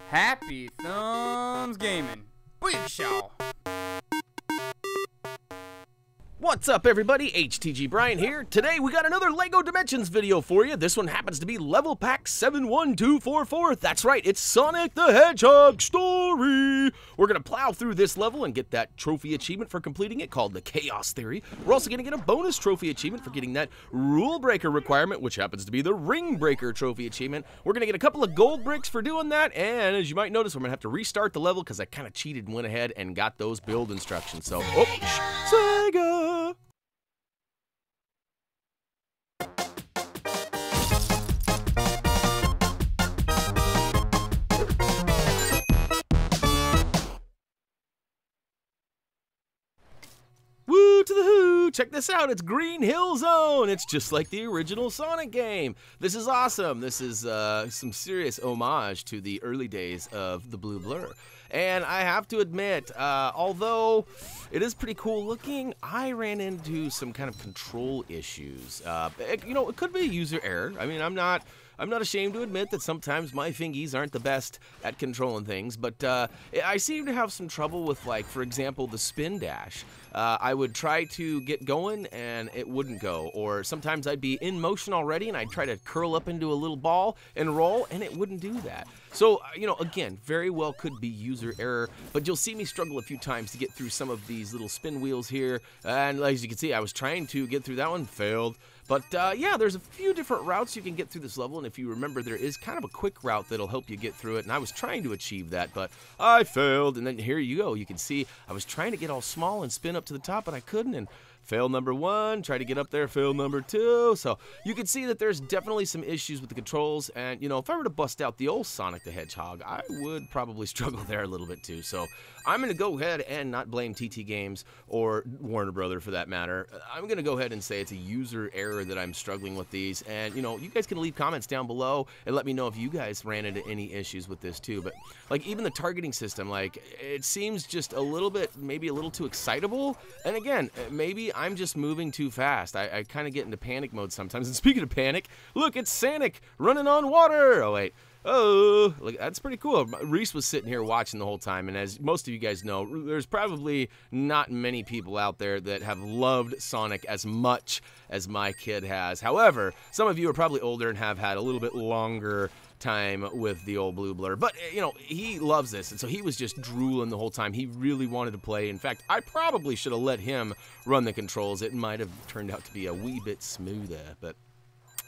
Happy Thumbs Gaming. Big show. What's up, everybody? HTG Brian here. Today we got another LEGO Dimensions video for you. This one happens to be Level Pack 71244. That's right, it's Sonic the Hedgehog Story. We're gonna plow through this level and get that trophy achievement for completing it called the Chaos Theory. We're also gonna get a bonus trophy achievement for getting that Rule Breaker requirement, which happens to be the Ring Breaker trophy achievement. We're gonna get a couple of gold bricks for doing that, and as you might notice, we're gonna have to restart the level because I kind of cheated and went ahead and got those build instructions. So, Sega! Woo to the who! Check this out, it's Green Hill Zone! It's just like the original Sonic game. This is awesome. This is some serious homage to the early days of the Blue Blur. And I have to admit, although it is pretty cool looking, I ran into some kind of control issues. It could be user error. I mean, I'm not ashamed to admit that sometimes my fingies aren't the best at controlling things, but I seem to have some trouble with, like, for example, the spin dash. I would try to get going and it wouldn't go, or sometimes I'd be in motion already and I'd try to curl up into a little ball and roll and it wouldn't do that. So, again, very well could be user error, but you'll see me struggle a few times to get through some of these little spin wheels here, and as you can see, I was trying to get through that one, failed. But yeah, there's a few different routes you can get through this level, and if you remember, there is kind of a quick route that'll help you get through it, and I was trying to achieve that, but I failed, and then here you go. You can see I was trying to get all small and spin up to the top, but I couldn't, and fail number one, try to get up there, fail number two. So you can see that there's definitely some issues with the controls, and if I were to bust out the old Sonic the Hedgehog, I would probably struggle there a little bit too. So I'm going to go ahead and not blame TT Games or Warner Brother for that matter. I'm going to go ahead and say it's a user error that I'm struggling with these, and you guys can leave comments down below and let me know if you guys ran into any issues with this too. But like even the targeting system, like it seems just a little bit, maybe a little too excitable, and again, maybe I'm just moving too fast. I kind of get into panic mode sometimes. And speaking of panic, look, it's Sonic running on water. Oh, wait. Oh, look, that's pretty cool. Reese was sitting here watching the whole time, and as most of you guys know, there's probably not many people out there that have loved Sonic as much as my kid has. However, some of you are probably older and have had a little bit longer time with the old Blue Blur, but he loves this, and so he was just drooling the whole time. He really wanted to play. In fact, I probably should have let him run the controls. It might have turned out to be a wee bit smoother, but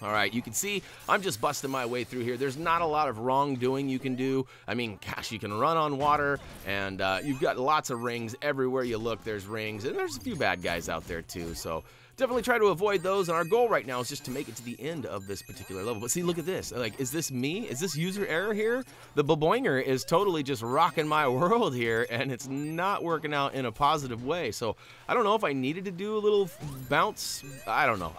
all right, you can see I'm just busting my way through here. There's not a lot of wrongdoing you can do. I mean, gosh, you can run on water, and you've got lots of rings. Everywhere you look, there's rings, and there's a few bad guys out there too, so definitely try to avoid those, and our goal right now is just to make it to the end of this particular level. But see, look at this. Like, is this me? Is this user error here? The Boboinger is totally just rocking my world here, and it's not working out in a positive way. So I don't know if I needed to do a little bounce. I don't know.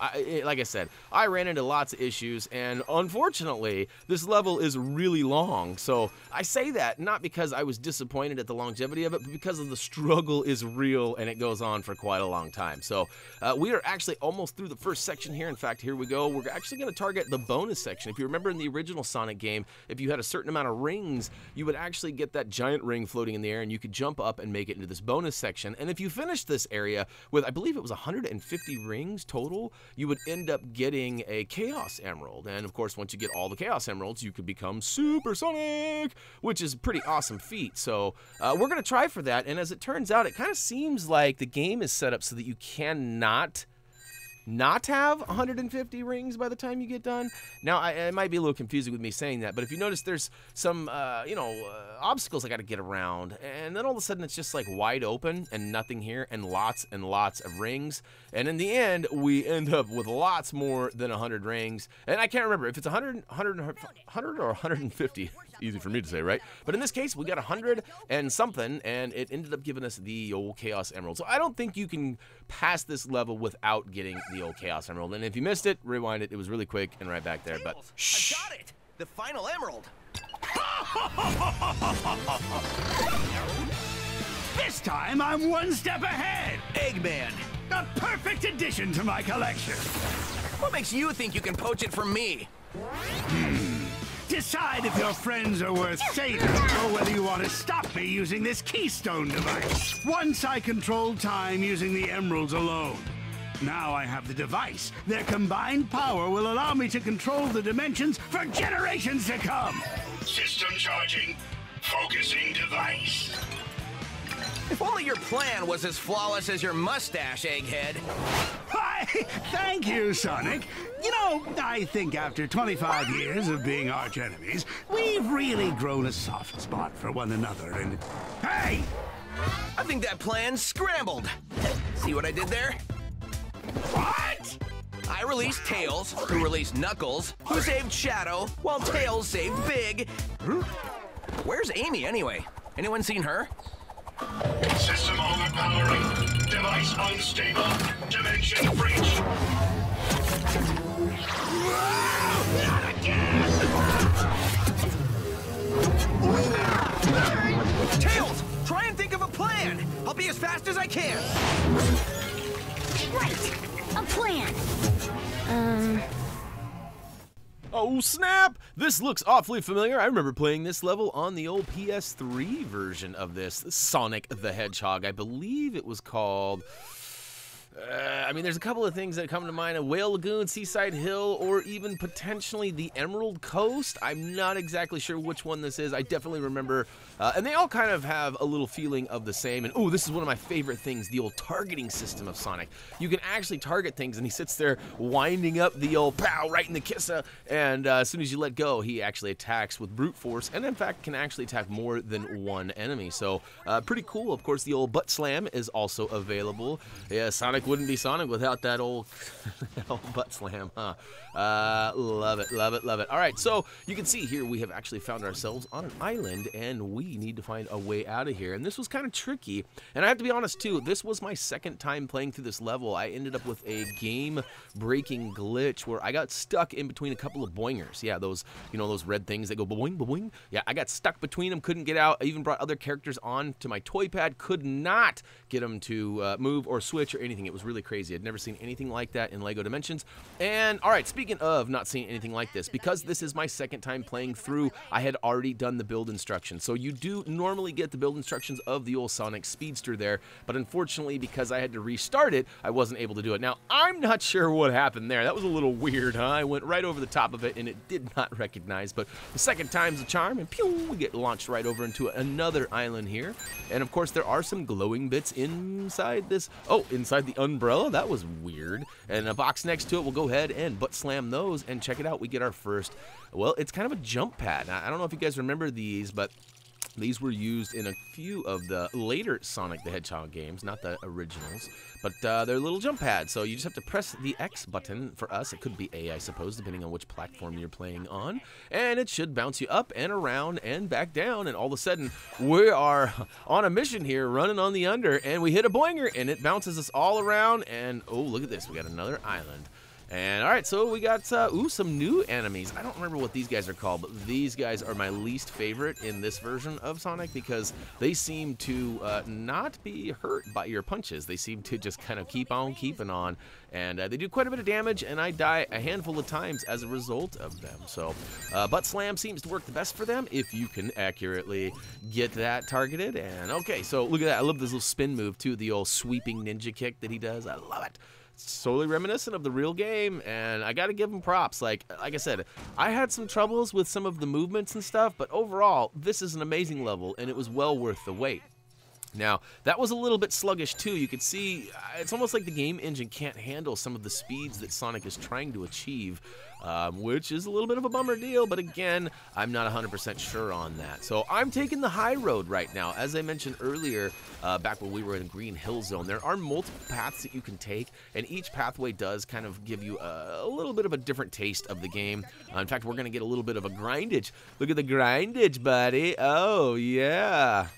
Like I said, I ran into lots of issues, and unfortunately, this level is really long. So I say that not because I was disappointed at the longevity of it, but because of the struggle is real, and it goes on for quite a long time. So we are actually almost through the first section here. In fact, here we go. We're actually going to target the bonus section. If you remember in the original Sonic game, if you had a certain amount of rings, you would actually get that giant ring floating in the air, and you could jump up and make it into this bonus section. And if you finish this area with, I believe it was 150 rings total, you would end up getting a Chaos Emerald. And of course, once you get all the Chaos Emeralds, you could become Super Sonic, which is a pretty awesome feat. So we're going to try for that. And as it turns out, it kind of seems like the game is set up so that you cannot not have 150 rings by the time you get done. Now, it might be a little confusing with me saying that, but if you notice, there's some, obstacles I got to get around, and then all of a sudden it's just like wide open and nothing here, and lots of rings. And in the end, we end up with lots more than 100 rings. And I can't remember if it's 100 or 150. Easy for me to say, right? But in this case, we got 100 and something, and it ended up giving us the old Chaos Emerald. So I don't think you can pass this level without getting the old Chaos Emerald. And if you missed it, rewind it. It was really quick and right back there. But shh. I got it! The final emerald! This time, I'm one step ahead! Eggman! A perfect addition to my collection! What makes you think you can poach it from me? Decide if your friends are worth saving or whether you want to stop me using this keystone device. Once I controlled time using the emeralds alone. Now I have the device. Their combined power will allow me to control the dimensions for generations to come. System charging. Focusing device. If only your plan was as flawless as your mustache, Egghead. Why, thank you, Sonic. You know, I think after 25 years of being arch enemies, we've really grown a soft spot for one another, and... Hey! I think that plan's scrambled. See what I did there? What? I released Tails, who released Knuckles, who saved Shadow, while Tails saved Big. Where's Amy, anyway? Anyone seen her? System overpowering. Device unstable. Dimension breach. Not again! Tails, try and think of a plan. I'll be as fast as I can. Right, a plan. Oh snap! This looks awfully familiar. I remember playing this level on the old PS3 version of this, Sonic the Hedgehog. I believe it was called... I mean, there's a couple of things that come to mind: a Whale Lagoon, Seaside Hill, or even potentially the Emerald Coast. I'm not exactly sure which one this is. I definitely remember, and they all kind of have a little feeling of the same. And oh, this is one of my favorite things: the old targeting system of Sonic. You can actually target things, and he sits there winding up the old pow right in the kissa, and as soon as you let go, he actually attacks with brute force, and in fact can actually attack more than one enemy. So pretty cool. Of course, the old butt slam is also available. Yeah, Sonic wouldn't be Sonic without that old, butt slam, huh? Love it, love it, love it. All right, so you can see here we have actually found ourselves on an island, and we need to find a way out of here. And this was kind of tricky, and I have to be honest too, this was my second time playing through this level. I ended up with a game-breaking glitch where I got stuck in between a couple of boingers. Yeah, those, you know, those red things that go boing, boing. Yeah, I got stuck between them, couldn't get out. I even brought other characters on to my toy pad, could not get them to move or switch or anything. It was really crazy. I'd never seen anything like that in LEGO Dimensions. And all right, speaking of not seeing anything like this, because this is my second time playing through, I had already done the build instructions. So you do normally get the build instructions of the old Sonic Speedster there, but unfortunately, because I had to restart it, I wasn't able to do it. Now, I'm not sure what happened there. That was a little weird, huh? I went right over the top of it, and it did not recognize, but the second time's a charm, and pew, we get launched right over into another island here. And of course, there are some glowing bits inside this. Oh, inside the umbrella? That was weird. And a box next to it, we'll go ahead and butt slam those, and check it out. We get our first, well, it's kind of a jump pad. Now, I don't know if you guys remember these, but these were used in a few of the later Sonic the Hedgehog games, not the originals, but they're little jump pads. So you just have to press the X button. For us, it could be A, I suppose, depending on which platform you're playing on. And it should bounce you up and around and back down. And all of a sudden, we are on a mission here, running on the under, and we hit a boinger, and it bounces us all around. And oh, look at this. We got another island. And all right, so we got some new enemies. I don't remember what these guys are called, but these guys are my least favorite in this version of Sonic because they seem to not be hurt by your punches. They seem to just kind of keep on keeping on, and they do quite a bit of damage, and I die a handful of times as a result of them. So butt slam seems to work the best for them if you can accurately get that targeted. And okay, so look at that. I love this little spin move too, the old sweeping ninja kick that he does. I love it. Totally reminiscent of the real game, and I gotta give him props. Like I said, I had some troubles with some of the movements and stuff, but overall, this is an amazing level, and it was well worth the wait. Now, that was a little bit sluggish too. You could see it's almost like the game engine can't handle some of the speeds that Sonic is trying to achieve, which is a little bit of a bummer deal, but again, I'm not 100% sure on that. So I'm taking the high road right now. As I mentioned earlier, back when we were in Green Hill Zone, there are multiple paths that you can take, and each pathway does kind of give you a little bit of a different taste of the game. In fact, we're going to get a little bit of a grindage. Look at the grindage, buddy. Oh, yeah.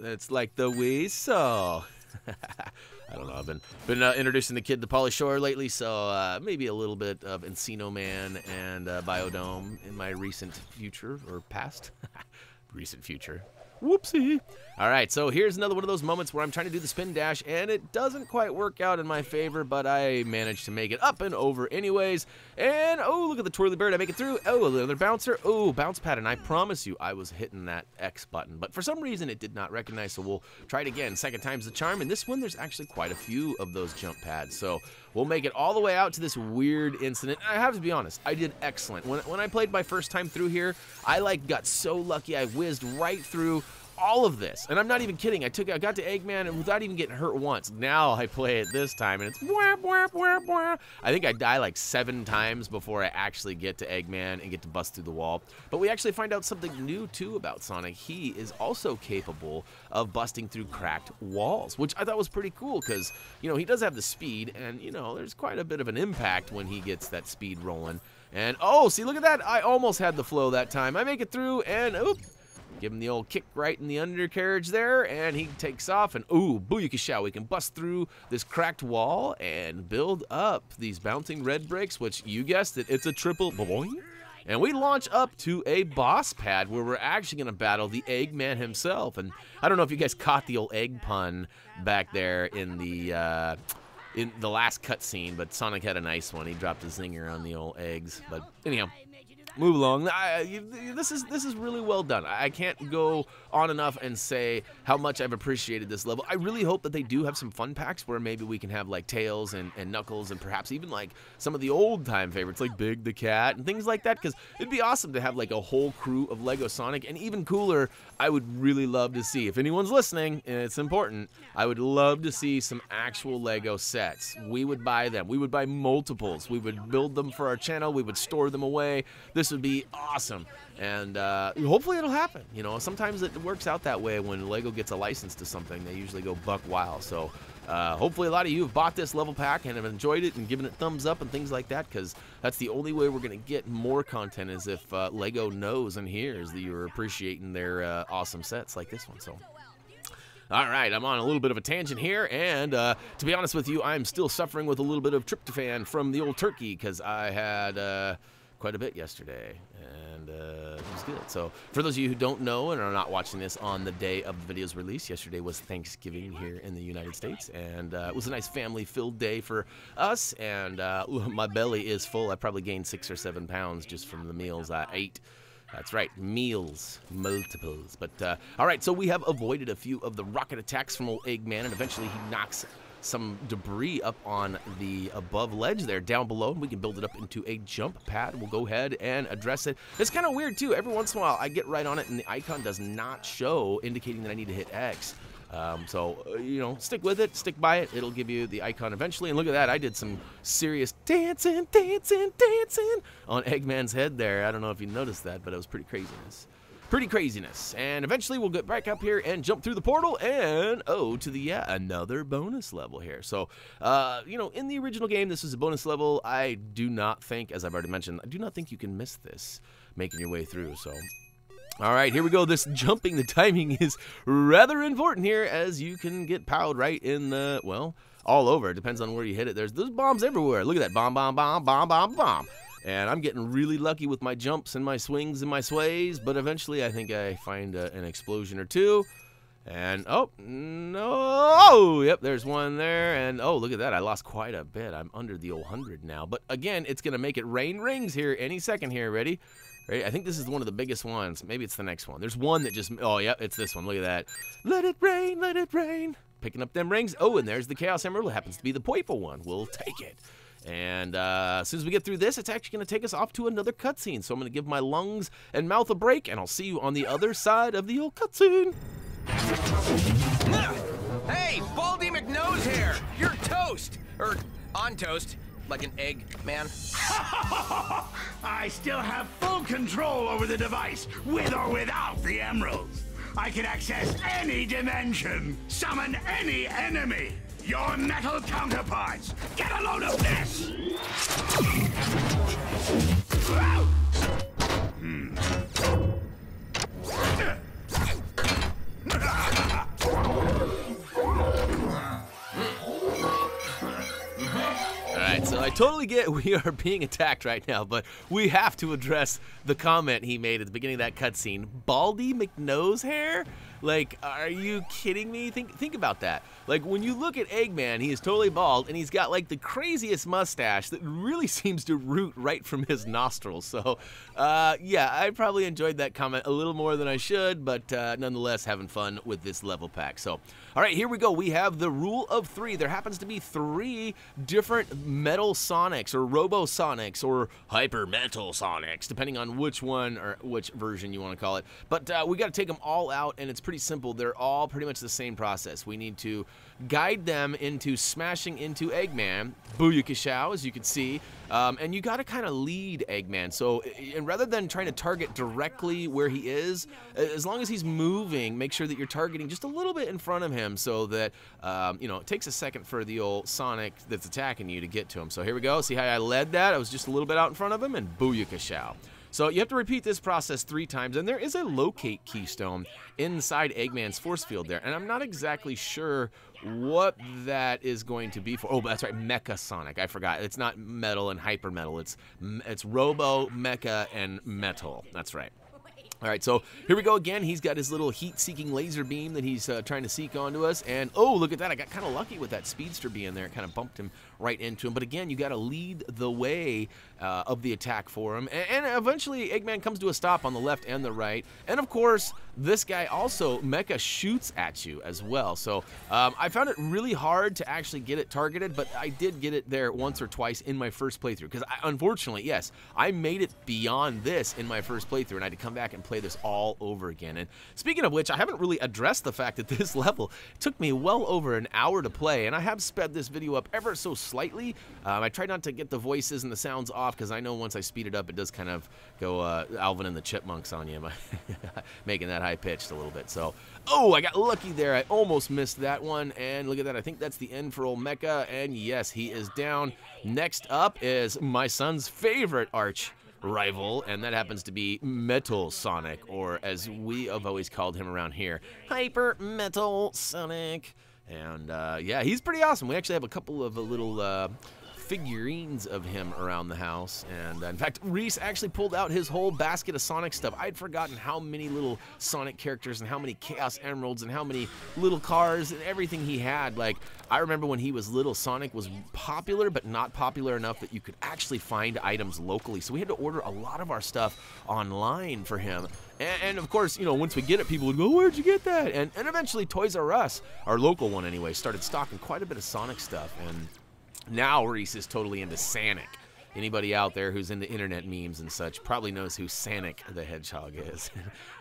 It's like the whistle. I don't know. I've been introducing the kid to Pauly Shore lately, so maybe a little bit of Encino Man and Biodome in my recent future or past. Recent future. Whoopsie. All right, so here's another one of those moments where I'm trying to do the spin dash, and it doesn't quite work out in my favor, but I managed to make it up and over anyways. And, oh, look at the twirly bird. I make it through. Oh, another bouncer. Oh, bounce pad, and I promise you I was hitting that X button. But for some reason, it did not recognize, so we'll try it again. Second time's the charm, and this one, there's actually quite a few of those jump pads. So we'll make it all the way out to this weird incident. I have to be honest, I did excellent. When I played my first time through here, I, got so lucky. I whizzed right through all of this, and I'm not even kidding. I got to Eggman and without even getting hurt once. Now I play it this time, and it's whap, whap, whap, whap. I think I die like 7 times before I actually get to Eggman and get to bust through the wall. But we actually find out something new too about Sonic. He is also capable of busting through cracked walls, which I thought was pretty cool because, he does have the speed, and, there's quite a bit of an impact when he gets that speed rolling. And, oh, see, look at that. I almost had the flow that time. I make it through, and, oop. Give him the old kick right in the undercarriage there, and he takes off, and ooh, booyakashow, we can bust through this cracked wall and build up these bouncing red bricks, which, you guessed it, it's a triple boing. And we launch up to a boss pad where we're actually going to battle the Eggman himself. And I don't know if you guys caught the old egg pun back there in the last cutscene, but Sonic had a nice one. He dropped a zinger on the old eggs. But anyhow, move along. This is really well done. I can't go on enough and say how much I've appreciated this level. I really hope that they do have some fun packs where maybe we can have like Tails and Knuckles and perhaps even like some of the old time favorites like Big the Cat and things like that, because it'd be awesome to have like a whole crew of Lego Sonic. And even cooler, I would really love to see, if anyone's listening, and it's important, I would love to see some actual Lego sets. We would buy them. We would buy multiples. We would build them for our channel. We would store them away. This would be awesome, and hopefully it'll happen. Sometimes it works out that way when Lego gets a license to something. They usually go buck wild. So hopefully a lot of you have bought this level pack and have enjoyed it and given it thumbs up and things like that, because that's the only way we're going to get more content, is if Lego knows and hears that you're appreciating their awesome sets like this one. So all right, I'm on a little bit of a tangent here, and to be honest with you, I'm still suffering with a little bit of tryptophan from the old turkey, because I had quite a bit yesterday, and it was good. So for those of you who don't know and are not watching this on the day of the video's release, yesterday was Thanksgiving here in the United States, and it was a nice family-filled day for us, and my belly is full. I probably gained 6 or 7 pounds just from the meals I ate. That's right, meals, multiples. But, all right, so we have avoided a few of the rocket attacks from old Eggman, and eventually he knocks some debris up on the above ledge there down below, and we can build it up into a jump pad. We'll go ahead and address it. It's kind of weird, too. Every once in a while, I get right on it, and the icon does not show, indicating that I need to hit X. Stick with it, stick by it. It'll give you the icon eventually. And look at that. I did some serious dancing on Eggman's head there. I don't know if you noticed that, but it was pretty craziness. And eventually we'll get back up here and jump through the portal and, another bonus level here. So, in the original game, this is a bonus level. I do not think, as I've already mentioned, I do not think you can miss this making your way through, so. All right, here we go. This jumping, the timing is rather important here, as you can get powed right in the, all over. It depends on where you hit it. There's bombs everywhere. Look at that. Bomb, bomb, bomb, bomb, bomb, bomb. And I'm getting really lucky with my jumps and my swings and my sways, but eventually I think I find an explosion or two. And, oh, no, yep, there's one there. And, oh, look at that. I lost quite a bit. I'm under the old 100 now. But, again, it's going to make it rain rings here any second here. Ready? Ready? I think this is one of the biggest ones. Maybe it's the next one. There's one that just, oh, yep, it's this one. Look at that. Let it rain, let it rain. Picking up them rings. Oh, and there's the Chaos Emerald. It happens to be the purple one. We'll take it. And as soon as we get through this, it's actually going to take us off to another cutscene. So I'm going to give my lungs and mouth a break, and I'll see you on the other side of the old cutscene. Hey, Baldy McNose here. You're toast. Or on toast, like an egg, man. I still have full control over the device, with or without the emeralds. I can access any dimension, summon any enemy. Your metal counterparts, get a load of this! Alright, so I totally get we are being attacked right now, but we have to address the comment he made at the beginning of that cutscene. Baldy McNose hair? Like, are you kidding me? Think about that. Like, when you look at Eggman, he is totally bald, and he's got, like, the craziest mustache that really seems to root right from his nostrils. So, yeah, I probably enjoyed that comment a little more than I should, but nonetheless, having fun with this level pack. So, all right, here we go. We have the rule of 3. There happens to be 3 different Metal Sonics, or Robo Sonics, or Hyper Metal Sonics, depending on which one or which version you want to call it. But we got to take them all out, and it's pretty simple. They're all pretty much the same process. We need to guide them into smashing into Eggman, Booyakashow, as you can see, and you got to kind of lead Eggman. So, and rather than trying to target directly where he is, as long as he's moving, make sure that you're targeting just a little bit in front of him, so that you know, it takes a second for the old Sonic that's attacking you to get to him. So here we go. See how I led that? I was just a little bit out in front of him, and Booyakashow. So you have to repeat this process 3 times, and there is a locate keystone inside Eggman's force field there, and I'm not exactly sure what that is going to be for. Oh, that's right, Mecha Sonic. I forgot. It's not Metal and Hyper Metal. It's Robo, Mecha, and Metal. That's right. All right, so here we go again. He's got his little heat-seeking laser beam that he's trying to seek onto us. And, oh, look at that. I got kind of lucky with that speedster being there. It kind of bumped him right into him. But, again, you got to lead the way of the attack for him. And eventually, Eggman comes to a stop on the left and the right. And, of course, this guy also, Mecha, shoots at you as well. So I found it really hard to actually get it targeted, but I did get it there once or twice in my first playthrough. Because, unfortunately, yes, I made it beyond this in my first playthrough, and I had to come back and play this all over again. And speaking of which, I haven't really addressed the fact that this level took me well over an hour to play, and I have sped this video up ever so slightly. I tried not to get the voices and the sounds off, because I know once I speed it up, it does kind of go Alvin and the Chipmunks on you, making that high-pitched a little bit. So, oh, I got lucky there. I almost missed that one, and look at that. I think that's the end for old Mecha, and yes, he is down. Next up is my son's favorite arch rival, and that happens to be Metal Sonic, or as we have always called him around here, Hyper Metal Sonic. And yeah, he's pretty awesome. We actually have a couple of little figurines of him around the house, and in fact, Reese actually pulled out his whole basket of Sonic stuff. I'd forgotten how many little Sonic characters and how many Chaos Emeralds and how many little cars and everything he had. Like, I remember when he was little, Sonic was popular, but not popular enough that you could actually find items locally, so we had to order a lot of our stuff online for him. And of course, you know, once we get it, people would go, where'd you get that? And eventually Toys R Us, our local one anyway, started stocking quite a bit of Sonic stuff, and now Reese is totally into Sonic. Anybody out there who's into internet memes and such probably knows who Sonic the Hedgehog is.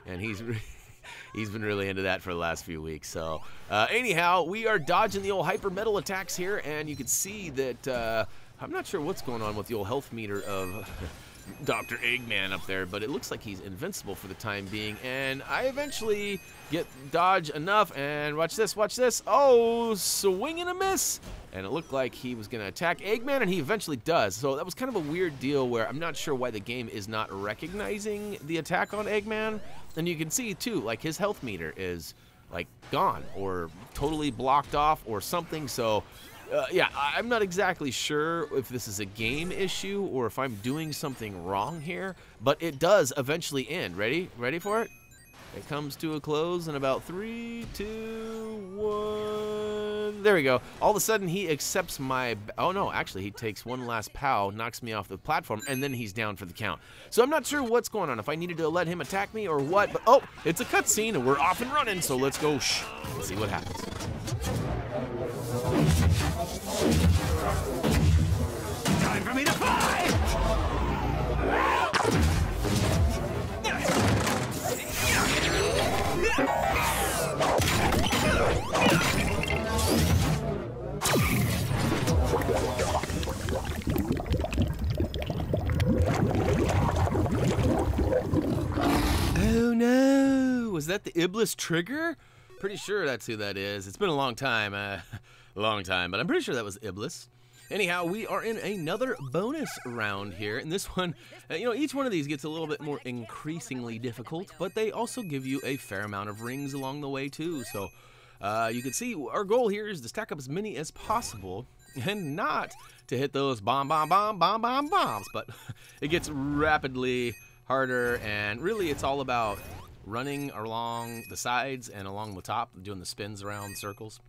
And he's been really into that for the last few weeks. So anyhow, we are dodging the old hyper metal attacks here, and you can see that I'm not sure what's going on with the old health meter of Dr. Eggman up there, but it looks like he's invincible for the time being, and I eventually get dodge enough, and watch this, oh, swing and a miss, and it looked like he was going to attack Eggman, and he eventually does. So that was kind of a weird deal where I'm not sure why the game is not recognizing the attack on Eggman, and you can see too, like, his health meter is like gone or totally blocked off or something. So yeah, I'm not exactly sure if this is a game issue or if I'm doing something wrong here, but it does eventually end. Ready for it? It comes to a close in about 3, 2, 1. There we go. All of a sudden, he accepts my... Oh, no, actually, he takes one last pow, knocks me off the platform, and then he's down for the count. So I'm not sure what's going on, if I needed to let him attack me or what, but oh, it's a cutscene, and we're off and running, so let's go and see what happens. Time for me to fly! Oh no! Was that the Iblis trigger? Pretty sure that's who that is. It's been a long time, but I'm pretty sure that was Iblis. Anyhow, we are in another bonus round here, and this one, you know, each one of these gets a little bit more increasingly difficult, but they also give you a fair amount of rings along the way too. So you can see our goal here is to stack up as many as possible, and not to hit those bombs. But it gets rapidly harder, and really it's all about running along the sides and along the top, doing the spins around circles.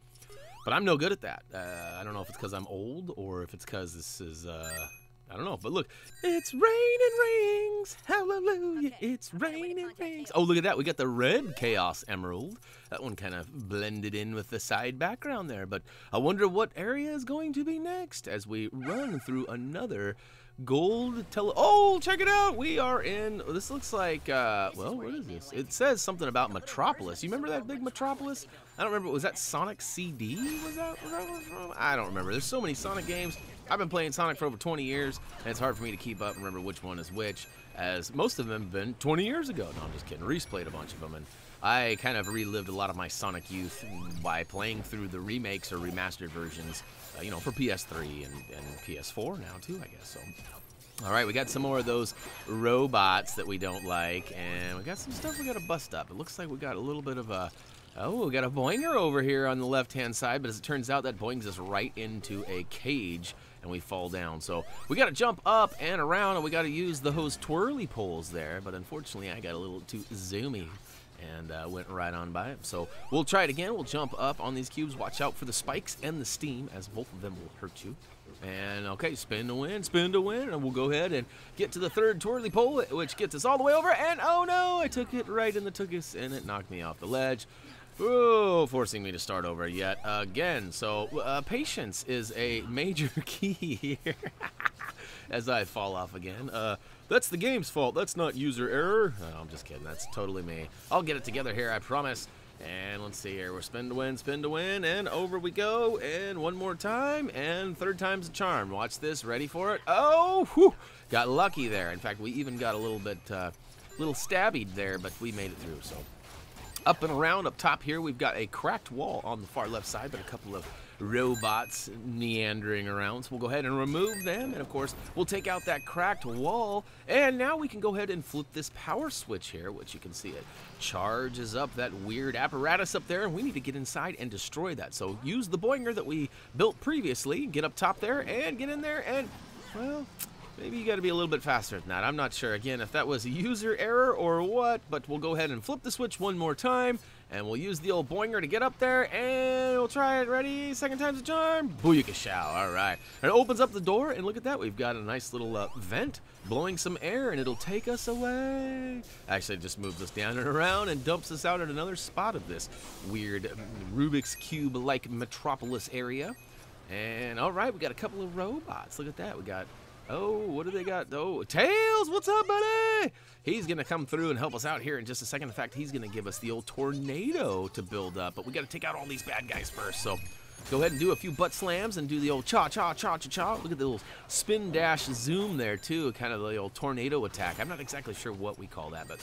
But I'm no good at that. I don't know if it's because I'm old or if it's because this is, I don't know. But look, it's raining rings, hallelujah, it's raining rings. Oh, look at that. We got the red Chaos Emerald. That one kind of blended in with the side background there. But I wonder what area is going to be next as we run through another gold Oh, check it out. We are in, this looks like, well, what is this? It says something about Metropolis. You remember that big Metropolis? I don't remember. Was that Sonic CD? Was that from? I don't remember. There's so many Sonic games. I've been playing Sonic for over 20 years, and it's hard for me to keep up and remember which one is which, as most of them have been 20 years ago. No, I'm just kidding. Reese played a bunch of them, and I kind of relived a lot of my Sonic youth by playing through the remakes or remastered versions, you know, for PS3 and PS4 now, too, I guess. So, all right, we got some more of those robots that we don't like, and we got some stuff we got to bust up. It looks like we got a little bit of a... Oh, we got a boinger over here on the left-hand side, but as it turns out, that boings us right into a cage, and we fall down. So we got to jump up and around, and we got to use those twirly poles there, but unfortunately, I got a little too zoomy and went right on by it. So we'll try it again. We'll jump up on these cubes. Watch out for the spikes and the steam, as both of them will hurt you. And, okay, spin to win, and we'll go ahead and get to the third twirly pole, which gets us all the way over, and oh no, I took it right in the tuchus, and it knocked me off the ledge. Oh, forcing me to start over yet again. So, patience is a major key here as I fall off again. That's the game's fault. That's not user error. No, I'm just kidding. That's totally me. I'll get it together here, I promise. And let's see here. We're spin to win, and over we go. And one more time, and third time's a charm. Watch this. Ready for it? Oh, whew, got lucky there. In fact, we even got a little bit, little stabbied there, but we made it through, so. Up and around, up top here, we've got a cracked wall on the far left side, but a couple of robots meandering around. So we'll go ahead and remove them, and of course, we'll take out that cracked wall. And now we can go ahead and flip this power switch here, which you can see it charges up that weird apparatus up there, and we need to get inside and destroy that. So use the boinger that we built previously, get up top there, and get in there, and, well... maybe you got to be a little bit faster than that. I'm not sure, again, if that was a user error or what, but we'll go ahead and flip the switch one more time, and we'll use the old boinger to get up there, and we'll try it. Ready? Second time's a charm. Booyakashow. All right. And it opens up the door, and look at that. We've got a nice little vent blowing some air, and it'll take us away. Actually, it just moves us down and around and dumps us out at another spot of this weird Rubik's Cube-like Metropolis area. And, all right, we got a couple of robots. Look at that. We got... oh, what do they got? Oh, Tails, what's up, buddy? He's going to come through and help us out here in just a second. In fact, he's going to give us the old tornado to build up. But we got to take out all these bad guys first. So go ahead and do a few butt slams and do the old cha-cha-cha-cha-cha. Look at the little spin dash zoom there, too. Kind of the old tornado attack. I'm not exactly sure what we call that, but...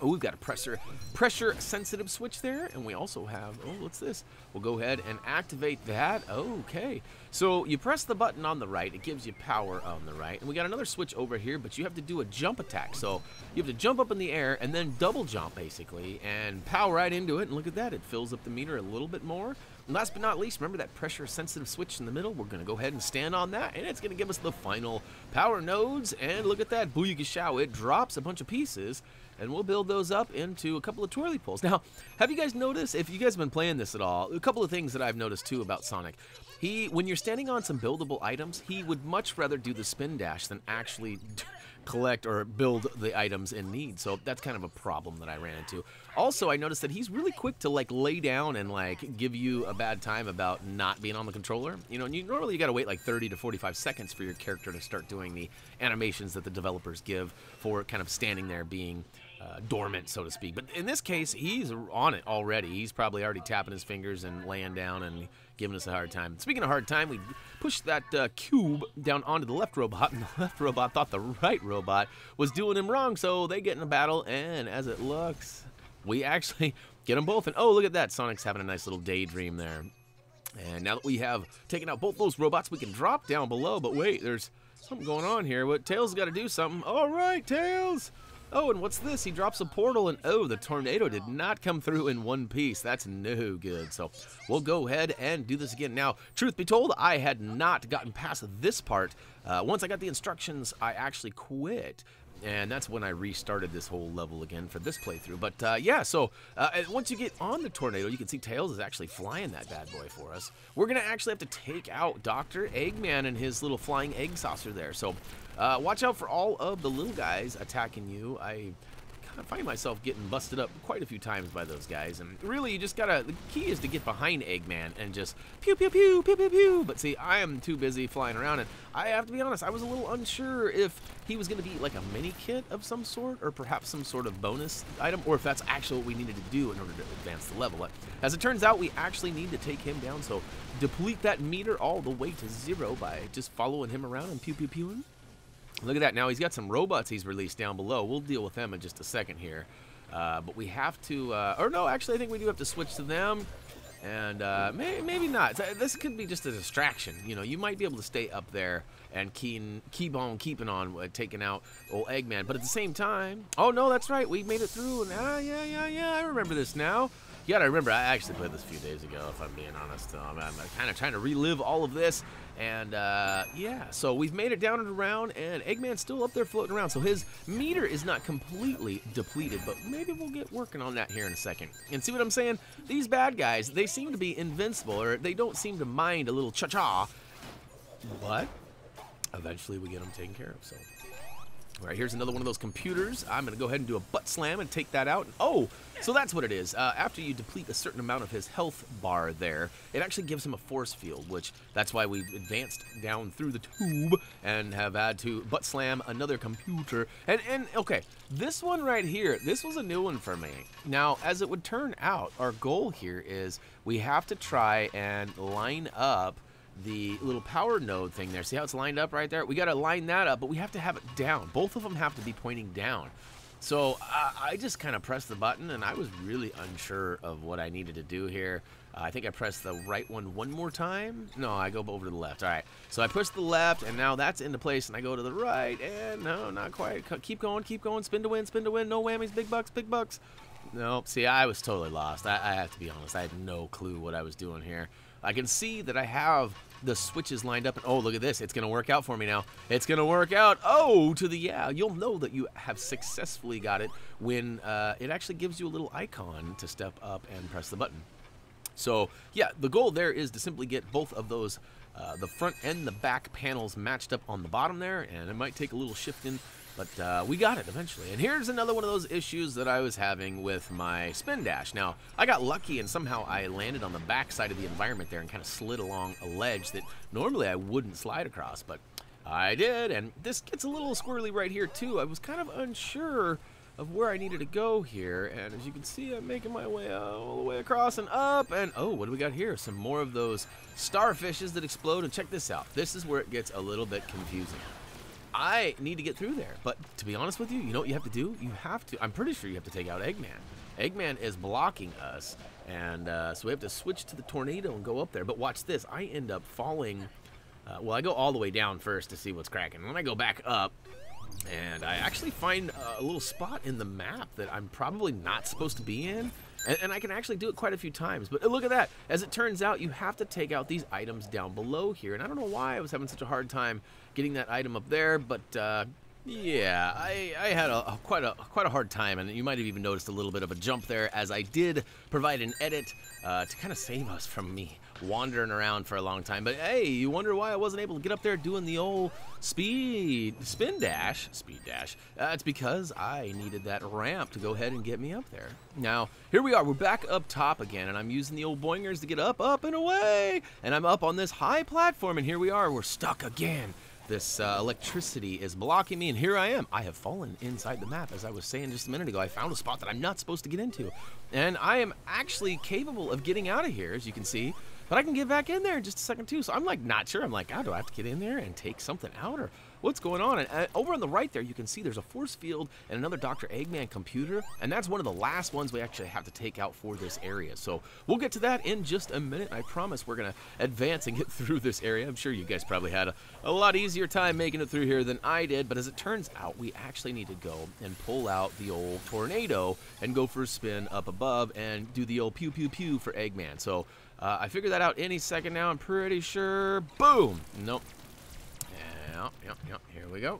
oh, we've got a pressure-sensitive switch there, and we also have, oh, what's this? We'll go ahead and activate that. Okay. So you press the button on the right. It gives you power on the right. And we got another switch over here, but you have to do a jump attack. So you have to jump up in the air and then double jump, basically, and power right into it. And look at that. It fills up the meter a little bit more. And last but not least, remember that pressure-sensitive switch in the middle? We're going to go ahead and stand on that, and it's going to give us the final power nodes. And look at that. Booyakashow. It drops a bunch of pieces. And we'll build those up into a couple of twirly poles. Now, have you guys noticed, if you guys have been playing this at all, a couple of things that I've noticed too about Sonic. When you're standing on some buildable items, he would much rather do the spin dash than actually collect or build the items in need. So that's kind of a problem that I ran into. Also, I noticed that he's really quick to like lay down and like give you a bad time about not being on the controller. You know, and normally you got to wait like 30 to 45 seconds for your character to start doing the animations that the developers give for kind of standing there being dormant, so to speak. But in this case, he's on it already. He's probably already tapping his fingers and laying down and giving us a hard time. Speaking of hard time, we pushed that cube down onto the left robot, and the left robot thought the right robot was doing him wrong, so they get in a battle, and as it looks, we actually get them both. And oh, look at that. Sonic's having a nice little daydream there. And now that we have taken out both those robots, we can drop down below. But wait, there's something going on here. What, Tails got to do something. All right, Tails. Oh, and what's this? He drops a portal, and oh, the tornado did not come through in one piece. That's no good. So we'll go ahead and do this again. Now, truth be told, I had not gotten past this part. Once I got the instructions, I actually quit. And that's when I restarted this whole level again for this playthrough. But yeah, so once you get on the tornado, you can see Tails is actually flying that bad boy for us. We're going to actually have to take out Dr. Eggman and his little flying egg saucer there. So watch out for all of the little guys attacking you. I kind of find myself getting busted up quite a few times by those guys. And really, you just gotta, the key is to get behind Eggman and just pew, pew, pew, pew, pew, pew. But see, I am too busy flying around, and I have to be honest, I was a little unsure if he was gonna be like a mini kit of some sort, or perhaps some sort of bonus item, or if that's actually what we needed to do in order to advance the level. As it turns out, we actually need to take him down, so deplete that meter all the way to 0 by just following him around and pew, pew, pewing. Look at that. Now he's got some robots he's released down below. We'll deal with them in just a second here. But we have to, or no, actually I think we do have to switch to them. And maybe not. This could be just a distraction. You know, you might be able to stay up there and keep on keeping on taking out old Eggman. But at the same time, oh no, that's right. We made it through. And yeah, I remember this now. You gotta remember, I actually played this a few days ago, if I'm being honest. I'm kind of trying to relive all of this. And yeah, so we've made it down and around, and Eggman's still up there floating around. So his meter is not completely depleted, but maybe we'll get working on that here in a second. And see what I'm saying? These bad guys, they seem to be invincible, or they don't seem to mind a little cha-cha. But eventually we get them taken care of, so. All right, here's another one of those computers. I'm going to go ahead and do a butt slam and take that out. Oh, so that's what it is. After you deplete a certain amount of his health bar there, it actually gives him a force field, which that's why we've advanced down through the tube and have had to butt slam another computer. And okay, this one right here, this was a new one for me. Now, as it would turn out, our goal here is we have to try and line up the little power node thing there. See how it's lined up right there? We got to line that up, but we have to have it down. Both of them have to be pointing down. So I just kind of pressed the button, and I was really unsure of what I needed to do here. I think I pressed the right one more time. No, I go over to the left. All right. So I pushed the left, and now that's into place, and I go to the right, and no, not quite. Keep going, keep going. Spin to win, spin to win. No whammies, big bucks, big bucks. Nope. See, I was totally lost. I have to be honest. I had no clue what I was doing here. I can see that I have the switches lined up. And oh, look at this. It's going to work out for me now. It's going to work out. Oh, to the yeah. You'll know that you have successfully got it when it actually gives you a little icon to step up and press the button. So, yeah, the goal there is to simply get both of those, the front and the back panels matched up on the bottom there. And it might take a little shifting, but we got it eventually. And here's another one of those issues that I was having with my spin dash. Now, I got lucky and somehow I landed on the back side of the environment there and kind of slid along a ledge that normally I wouldn't slide across, but I did. And this gets a little squirrely right here too. I was kind of unsure of where I needed to go here, and as you can see, I'm making my way all the way across and up, and oh, what do we got here? Some more of those starfishes that explode, and check this out. This is where it gets a little bit confusing. I need to get through there, but to be honest with you, you know what you have to do? You have to, I'm pretty sure you have to take out Eggman. Eggman is blocking us, and so we have to switch to the tornado and go up there, but watch this. I end up falling, well, I go all the way down first to see what's cracking. Then I go back up, and I actually find a little spot in the map that I'm probably not supposed to be in. And I can actually do it quite a few times. But look at that. As it turns out, you have to take out these items down below here. And I don't know why I was having such a hard time getting that item up there. But yeah, I had quite a hard time. And you might have even noticed a little bit of a jump there, as I did provide an edit to kind of save us from me wandering around for a long time. But hey, you wonder why I wasn't able to get up there doing the old speed dash. It's because I needed that ramp to go ahead and get me up there. Now, here we are. We're back up top again, and I'm using the old boingers to get up and away. And I'm up on this high platform, and here we are. We're stuck again. This electricity is blocking me, and here I am. I have fallen inside the map. As I was saying just a minute ago, I found a spot that I'm not supposed to get into. And I am actually capable of getting out of here, as you can see. But I can get back in there in just a second, too. So I'm, like, not sure. I'm like, oh, do I have to get in there and take something out? Or what's going on. And over on the right there, you can see there's a force field and another Dr. Eggman computer, and that's one of the last ones we actually have to take out for this area. So we'll get to that in just a minute. I promise we're going to advance and get through this area. I'm sure you guys probably had a lot easier time making it through here than I did, but as it turns out, we actually need to go and pull out the old tornado and go for a spin up above and do the old pew pew pew for Eggman. So I figured that out any second now, I'm pretty sure. Boom! Nope. Yep, here we go.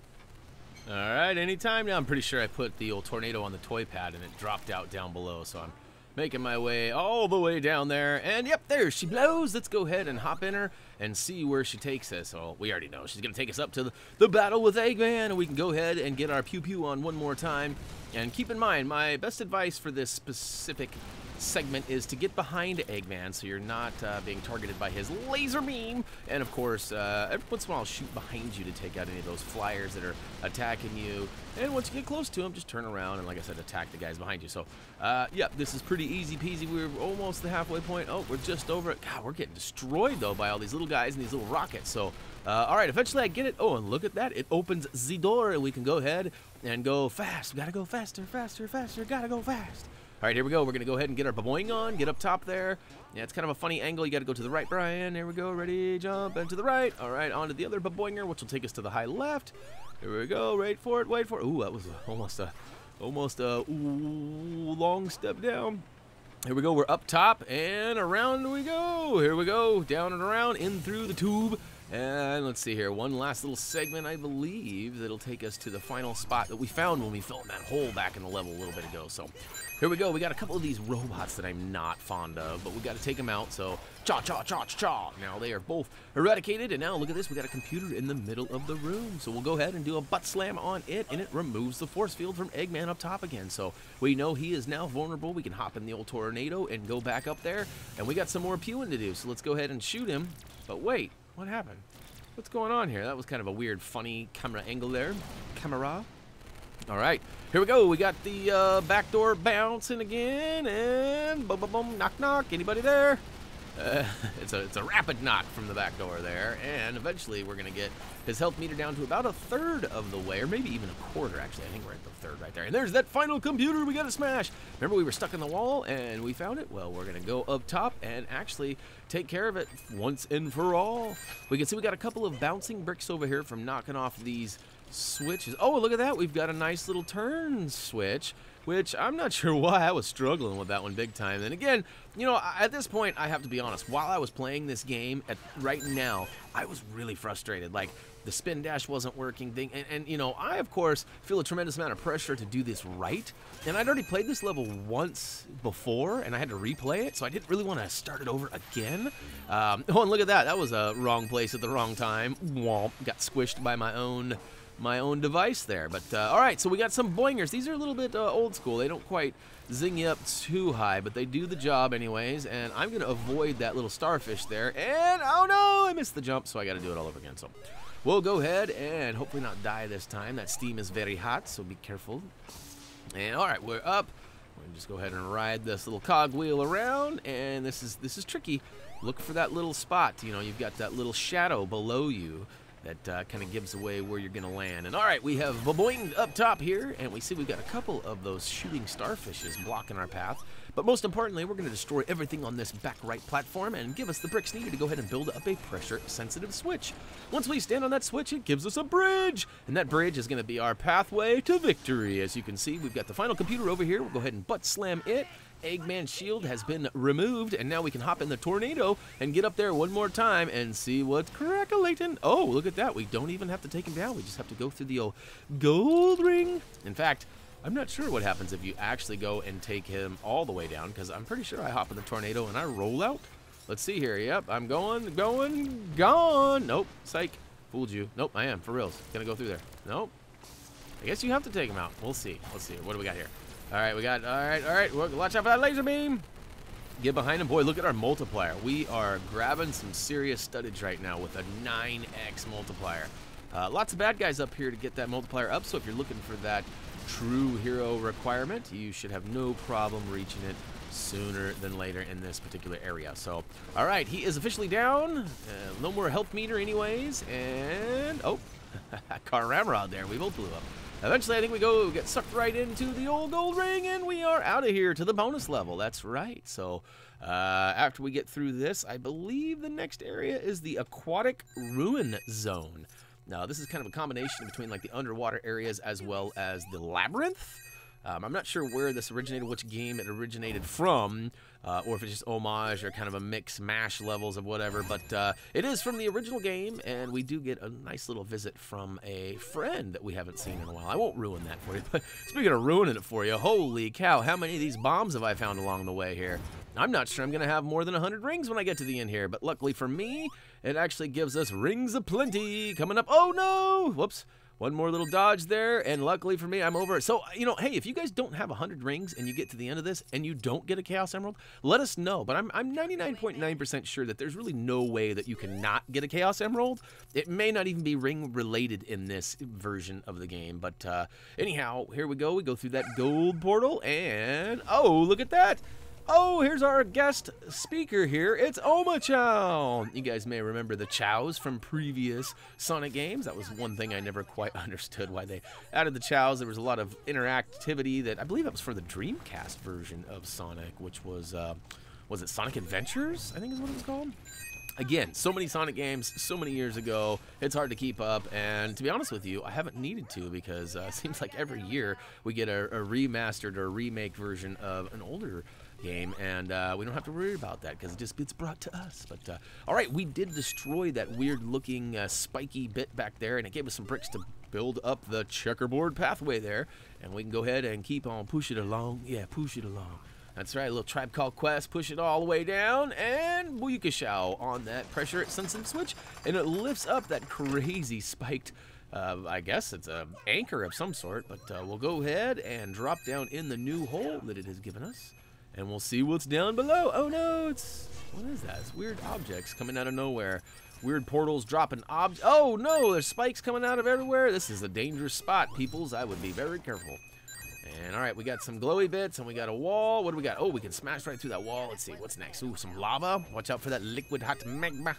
All right, anytime now. I'm pretty sure I put the old tornado on the toy pad and it dropped out down below, so I'm making my way all the way down there, and yep, there she blows. Let's go ahead and hop in her and see where she takes us. Oh, we already know she's gonna take us up to the battle with Eggman, and we can go ahead and get our pew pew on one more time. And keep in mind, my best advice for this specific segment is to get behind Eggman so you're not being targeted by his laser beam, and of course every once in a while shoot behind you to take out any of those flyers that are attacking you, and once you get close to them, just turn around and, like I said, attack the guys behind you. So yeah, this is pretty easy peasy. We're almost the halfway point. Oh, we're just over it. God, we're getting destroyed though by all these little guys and these little rockets. So all right, eventually I get it. Oh, and look at that, it opens the door and we can go ahead and go fast. We gotta go faster, faster, faster, gotta go fast. All right, here we go. We're going to go ahead and get our baboing on, get up top there. Yeah, it's kind of a funny angle. You got to go to the right, Brian. There we go. Ready, jump, and to the right. All right, on to the other baboinger, which will take us to the high left. Here we go. Wait for it, wait for it. Ooh, that was almost a long step down. Here we go. We're up top, and around we go. Here we go. Down and around, in through the tube. And let's see here, one last little segment, I believe, that'll take us to the final spot that we found when we fell in that hole back in the level a little bit ago. So here we go. We got a couple of these robots that I'm not fond of, but we got to take them out. So cha cha cha cha cha. Now they are both eradicated, and now look at this. We got a computer in the middle of the room. So we'll go ahead and do a butt slam on it, and it removes the force field from Eggman up top again. So we know he is now vulnerable. We can hop in the old tornado and go back up there, and we got some more pewing to do. So let's go ahead and shoot him. But wait. What happened? What's going on here? That was kind of a weird, funny camera angle there. Camera. All right, here we go. We got the back door bouncing again, and boom, boom, boom, knock, knock. Anybody there? It's a rapid knock from the back door there, and eventually we're gonna get his health meter down to about a third of the way, or maybe even a quarter. Actually, I think we're at the third right there. And there's that final computer we gotta smash. Remember we were stuck in the wall and we found it? Well, we're gonna go up top and actually take care of it once and for all. We can see we got a couple of bouncing bricks over here from knocking off these switches. Oh, look at that. We've got a nice little turn switch, which I'm not sure why I was struggling with that one big time. And again, you know, at this point, I have to be honest, while I was playing this game right now, I was really frustrated. Like, the spin dash wasn't working, and you know, I, of course, feel a tremendous amount of pressure to do this right. And I'd already played this level once before, and I had to replay it, so I didn't really want to start it over again. Oh, and look at that. That was a wrong place at the wrong time. Womp. Got squished by my own device there. But all right, so we got some boingers. These are a little bit old school. They don't quite zing you up too high, but they do the job anyways. And I'm gonna avoid that little starfish there, and oh no, I missed the jump, so I got to do it all over again. So we'll go ahead and hopefully not die this time. That steam is very hot, so be careful. And all right, we're up. We're gonna just go ahead and ride this little cogwheel around, and this is tricky. Look for that little spot. You know, you've got that little shadow below you that kind of gives away where you're going to land. And all right, we have boing up top here, and we see we've got a couple of those shooting starfishes blocking our path. But most importantly, we're going to destroy everything on this back right platform and give us the bricks needed to go ahead and build up a pressure-sensitive switch. Once we stand on that switch, it gives us a bridge, and that bridge is going to be our pathway to victory. As you can see, we've got the final computer over here. We'll go ahead and butt slam it. Eggman's shield has been removed, and now we can hop in the tornado and get up there one more time and see what's crackalating. Oh, look at that. We don't even have to take him down. We just have to go through the old gold ring. In fact, I'm not sure what happens if you actually go and take him all the way down, because I'm pretty sure I hop in the tornado and I roll out. Let's see here. Yep, I'm going, gone. Nope, psych. Fooled you. Nope, I am, for reals. Gonna go through there. Nope. I guess you have to take him out. We'll see. Let's see. What do we got here? All right, we got, all right. Watch out for that laser beam. Get behind him. Boy, look at our multiplier. We are grabbing some serious studdage right now with a 9x multiplier. Lots of bad guys up here to get that multiplier up, so if you're looking for that true hero requirement, you should have no problem reaching it sooner than later in this particular area. So, all right, he is officially down. No more health meter anyways, and, oh, Car Ramrod there. We both blew up. Eventually, I think we get sucked right into the old gold ring, and we are out of here to the bonus level. That's right. So after we get through this, I believe the next area is the Aquatic Ruin Zone. Now, this is kind of a combination between like the underwater areas as well as the labyrinth. I'm not sure where this originated, which game it originated from, or if it's just homage or kind of a mix mash levels of whatever, but it is from the original game, and we do get a nice little visit from a friend that we haven't seen in a while. I won't ruin that for you, but speaking of ruining it for you, holy cow, how many of these bombs have I found along the way here? I'm not sure I'm going to have more than 100 rings when I get to the end here, but luckily for me, it actually gives us rings aplenty coming up. Oh no! Whoops. One more little dodge there, and luckily for me, I'm over it. So, you know, hey, if you guys don't have 100 rings and you get to the end of this and you don't get a Chaos Emerald, let us know. But I'm 99.9% sure that there's really no way that you cannot get a Chaos Emerald. It may not even be ring related in this version of the game. But anyhow, here we go. We go through that gold portal, and oh, look at that. Oh, here's our guest speaker here. It's Omochao. You guys may remember the Chows from previous Sonic games. That was one thing I never quite understood why they added the Chows. There was a lot of interactivity that I believe that was for the Dreamcast version of Sonic, which was it Sonic Adventures? I think is what it was called. Again, so many Sonic games, so many years ago, it's hard to keep up, and to be honest with you, I haven't needed to because it seems like every year we get a remastered or remake version of an older game, and we don't have to worry about that because it just gets brought to us. But all right, we did destroy that weird looking spiky bit back there, and it gave us some bricks to build up the checkerboard pathway there, and we can go ahead and keep on pushing it along. Yeah, push it along. That's right, a little Tribe Called Quest, push it all the way down, and Booyakashow on that pressure sensitive switch, and it lifts up that crazy spiked, I guess it's an anchor of some sort, but we'll go ahead and drop down in the new hole that it has given us, and we'll see what's down below. Oh no, what is that? It's weird objects coming out of nowhere. Weird portals dropping oh no, there's spikes coming out of everywhere. This is a dangerous spot, peoples. I would be very careful. And all right, we got some glowy bits, and we got a wall. What do we got? Oh, we can smash right through that wall. Let's see, what's next? Ooh, some lava. Watch out for that liquid hot magma.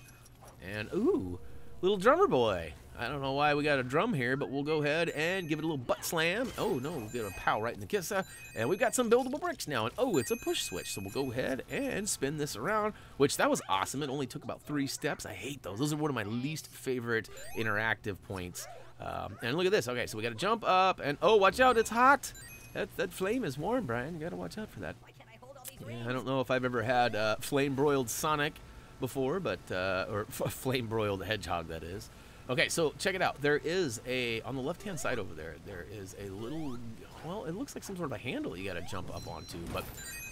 And ooh, little drummer boy. I don't know why we got a drum here, but we'll go ahead and give it a little butt slam. Oh no, we'll get a pow right in the kissa. And we've got some buildable bricks now. And oh, it's a push switch. So we'll go ahead and spin this around, which that was awesome. It only took about 3 steps. I hate those. Those are one of my least favorite interactive points. And look at this. Okay, so we got to jump up, and oh, watch out, it's hot. That flame is warm, Brian. You gotta watch out for that. Yeah, I don't know if I've ever had flame-broiled Sonic before, but or flame-broiled Hedgehog, that is. Okay, so check it out. There is on the left-hand side over there, there is a little, well, it looks like some sort of a handle you gotta jump up onto, but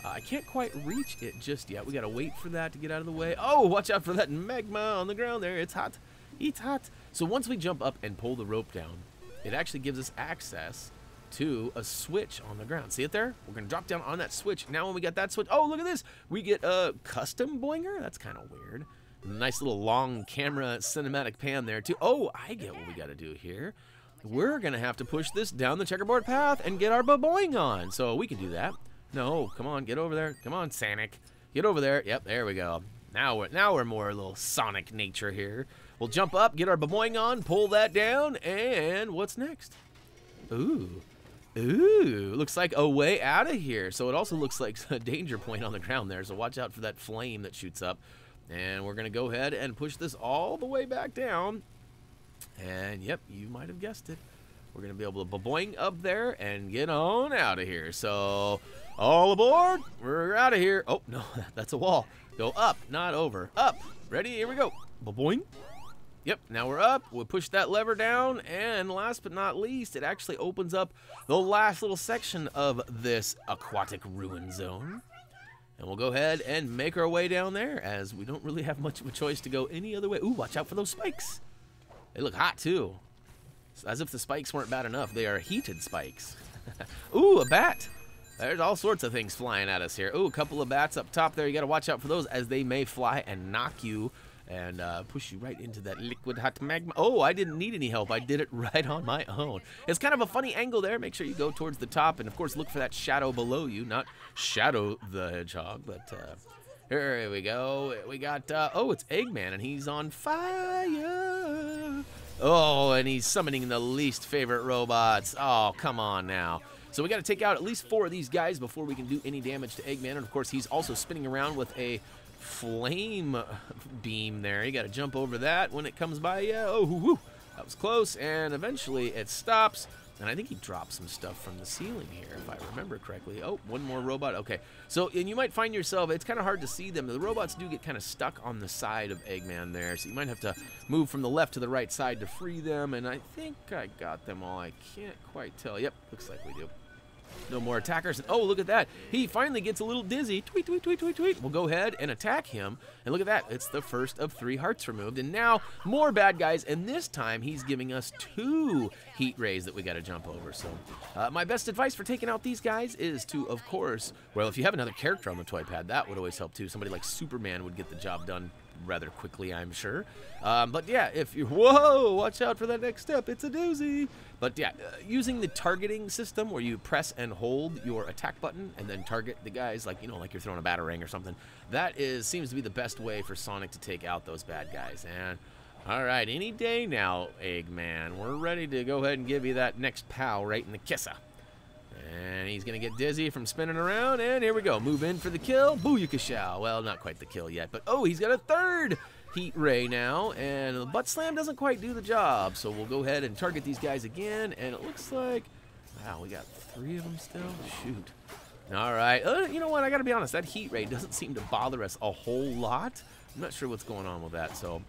I can't quite reach it just yet. We gotta wait for that to get out of the way. Oh, watch out for that magma on the ground there. It's hot. It's hot. So once we jump up and pull the rope down, it actually gives us access to a switch on the ground. See it there? We're gonna drop down on that switch. Now when we got that switch, oh, look at this. We get a custom boinger. That's kind of weird. Nice little long camera cinematic pan there too. Oh, I get what we gotta do here. We're gonna have to push this down the checkerboard path and get our boing on. So we can do that. No, come on, get over there. Come on, Sonic. Get over there. Yep, there we go. Now we're more a little Sonic nature here. We'll jump up, get our boing on, pull that down, and what's next? Ooh. Ooh, looks like a way out of here. So it also looks like a danger point on the ground there. So watch out for that flame that shoots up. And we're going to go ahead and push this all the way back down. And yep, you might have guessed it. We're going to be able to boing up there and get on out of here. So all aboard. We're out of here. Oh, no, that's a wall. Go up, not over. Up. Ready? Here we go. Boing. Yep, now we're up. We'll push that lever down, and last but not least, it actually opens up the last little section of this aquatic ruin zone. And we'll go ahead and make our way down there, as we don't really have much of a choice to go any other way. Ooh, watch out for those spikes. They look hot, too. As if the spikes weren't bad enough. They are heated spikes. Ooh, a bat. There's all sorts of things flying at us here. Ooh, a couple of bats up top there. You got to watch out for those, as they may fly and knock you and push you right into that liquid hot magma. Oh, I didn't need any help. I did it right on my own. It's kind of a funny angle there. Make sure you go towards the top, and of course look for that shadow below you, not Shadow the Hedgehog, but here we go. We got, oh, it's Eggman, and he's on fire. Oh, and he's summoning the least favorite robots. Oh, come on now. So we got to take out at least 4 of these guys before we can do any damage to Eggman. And of course, he's also spinning around with a flame beam there. You got to jump over that when it comes by. Yeah, oh, whoo, that was close. And eventually it stops. And I think he dropped some stuff from the ceiling here, if I remember correctly. Oh, one more robot. Okay. So, and you might find yourself, it's kind of hard to see them. The robots do get kind of stuck on the side of Eggman there. So you might have to move from the left to the right side to free them. And I think I got them all. I can't quite tell. Yep, looks like we do. No more attackers. Oh, look at that. He finally gets a little dizzy. Tweet, tweet, tweet, tweet, tweet. We'll go ahead and attack him. And look at that. It's the first of 3 hearts removed. And now more bad guys. And this time he's giving us 2 heat rays that we got to jump over. So my best advice for taking out these guys is to, of course, well, if you have another character on the toy pad, that would always help too. Somebody like Superman would get the job done rather quickly, I'm sure. But yeah, if you, whoa, watch out for that next step. It's a doozy. But yeah, using the targeting system where you press and hold your attack button and then target the guys like, you know, like you're throwing a batarang or something, that seems to be the best way for Sonic to take out those bad guys. And all right, any day now, Eggman, we're ready to go ahead and give you that next pow right in the kissa. And he's going to get dizzy from spinning around, and here we go. Move in for the kill. Booyakashow. Well, not quite the kill yet, but oh, he's got a 3rd heat ray now, and the butt slam doesn't quite do the job. So we'll go ahead and target these guys again, and it looks like, wow, we got 3 of them still. Shoot. All right. You know what? I got to be honest. That heat ray doesn't seem to bother us a whole lot. I'm not sure what's going on with that, so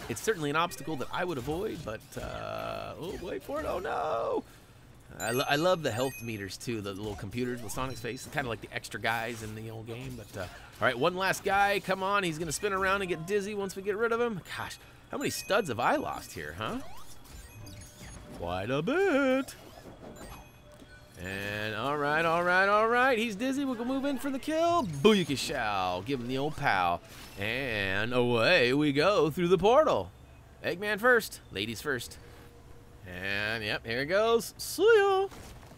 it's certainly an obstacle that I would avoid, but, oh, wait for it. Oh, no. I love the health meters, too, the little computers with Sonic's face. Kind of like the extra guys in the old game. But all right, one last guy. Come on. He's going to spin around and get dizzy once we get rid of him. Gosh, how many studs have I lost here, huh? Quite a bit. And all right, all right, all right. He's dizzy. We'll go move in for the kill. Booyakashow. Give him the old pow. And away we go through the portal. Eggman first. Ladies first. And, yep, here it goes. See ya.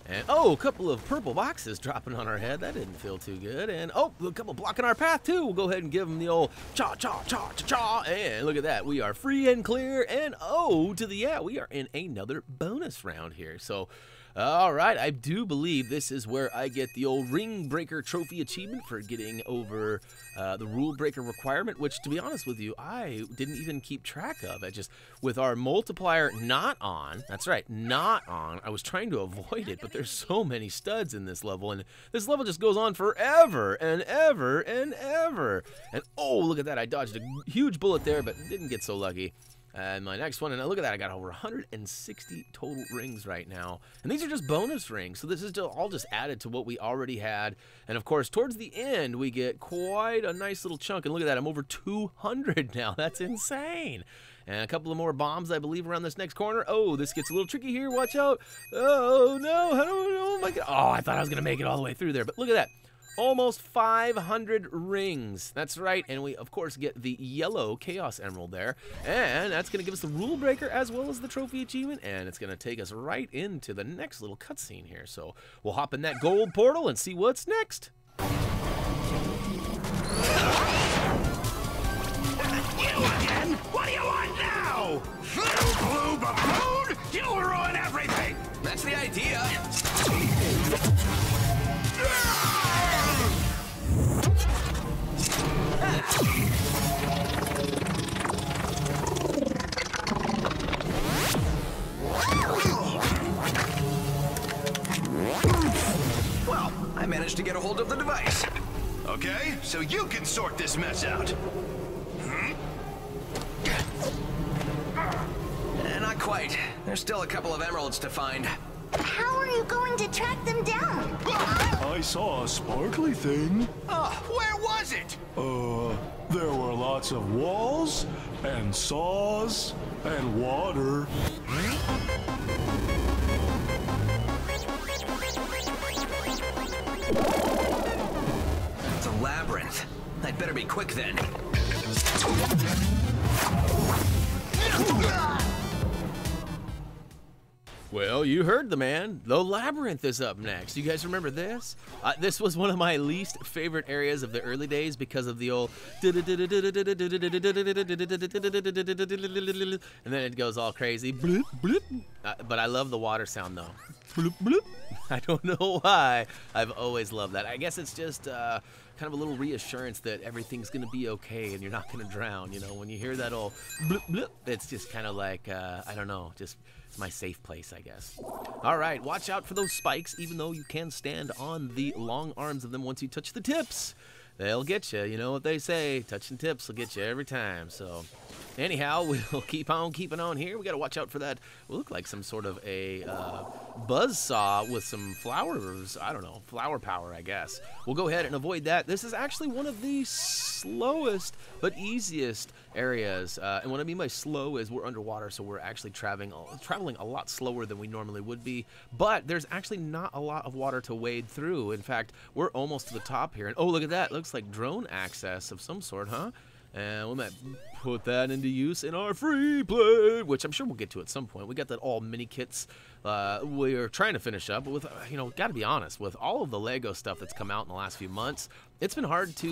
And, oh, a couple of purple boxes dropping on our head. That didn't feel too good. And, oh, a couple blocking our path, too. We'll go ahead and give them the old cha-cha-cha-cha-cha. And look at that. We are free and clear. And, oh, to the, yeah, we are in another bonus round here. So, all right, I do believe this is where I get the old Ring Breaker Trophy achievement for getting over the Rule Breaker requirement, which, to be honest with you, I didn't even keep track of. I just, with our multiplier not on, that's right, not on, I was trying to avoid it, but there's so many studs in this level, and this level just goes on forever and ever and ever. And, oh, look at that, I dodged a huge bullet there, but didn't get so lucky. And my next one, and look at that, I got over 160 total rings right now. And these are just bonus rings, so this is all just added to what we already had. And of course, towards the end, we get quite a nice little chunk. And look at that, I'm over 200 now. That's insane. And a couple of more bombs, I believe, around this next corner. Oh, this gets a little tricky here. Watch out. Oh, no. Oh, my God. Oh, I thought I was going to make it all the way through there. But look at that. Almost 500 rings. That's right. And we, of course, get the yellow Chaos Emerald there. And that's going to give us the Rule Breaker as well as the trophy achievement. And it's going to take us right into the next little cutscene here. So we'll hop in that gold portal and see what's next. You again? What do you want now? You blue buffoon! You'll ruin everything! That's the idea. Well, I managed to get a hold of the device. Okay, so you can sort this mess out. Not quite. There's still a couple of emeralds to find. How are you going to track them down? I saw a sparkly thing. Oh, where was it? There were lots of walls, and saws, and water. It's a labyrinth. I'd better be quick then. Well, you heard the man. The Labyrinth is up next. You guys remember this? This was one of my least favorite areas of the early days because of the old and then it goes all crazy. Bloop, bloop. But I love the water sound though. Bloop, bloop. I don't know why. I've always loved that. I guess it's just kind of a little reassurance that everything's going to be okay and you're not going to drown. You know, when you hear that old bloop, bloop, it's just kind of like, I don't know, just it's my safe place, I guess. All right, watch out for those spikes, even though you can stand on the long arms of them once you touch the tips. They'll get you. You know what they say, touching tips will get you every time. So anyhow, we'll keep on keeping on here. We got to watch out for that. Will look like some sort of a buzzsaw with some flowers. I don't know, flower power, I guess. We'll go ahead and avoid that. This is actually one of the slowest but easiest areas. And what I mean by slow is we're underwater, so we're actually traveling a lot slower than we normally would be. But there's actually not a lot of water to wade through. In fact, we're almost to the top here. And oh, look at that. Looks like drone access of some sort, huh? And we might put that into use in our free play, which I'm sure we'll get to at some point. We got that all mini kits we're trying to finish up. But with, you know, got to be honest, with all of the Lego stuff that's come out in the last few months, it's been hard to,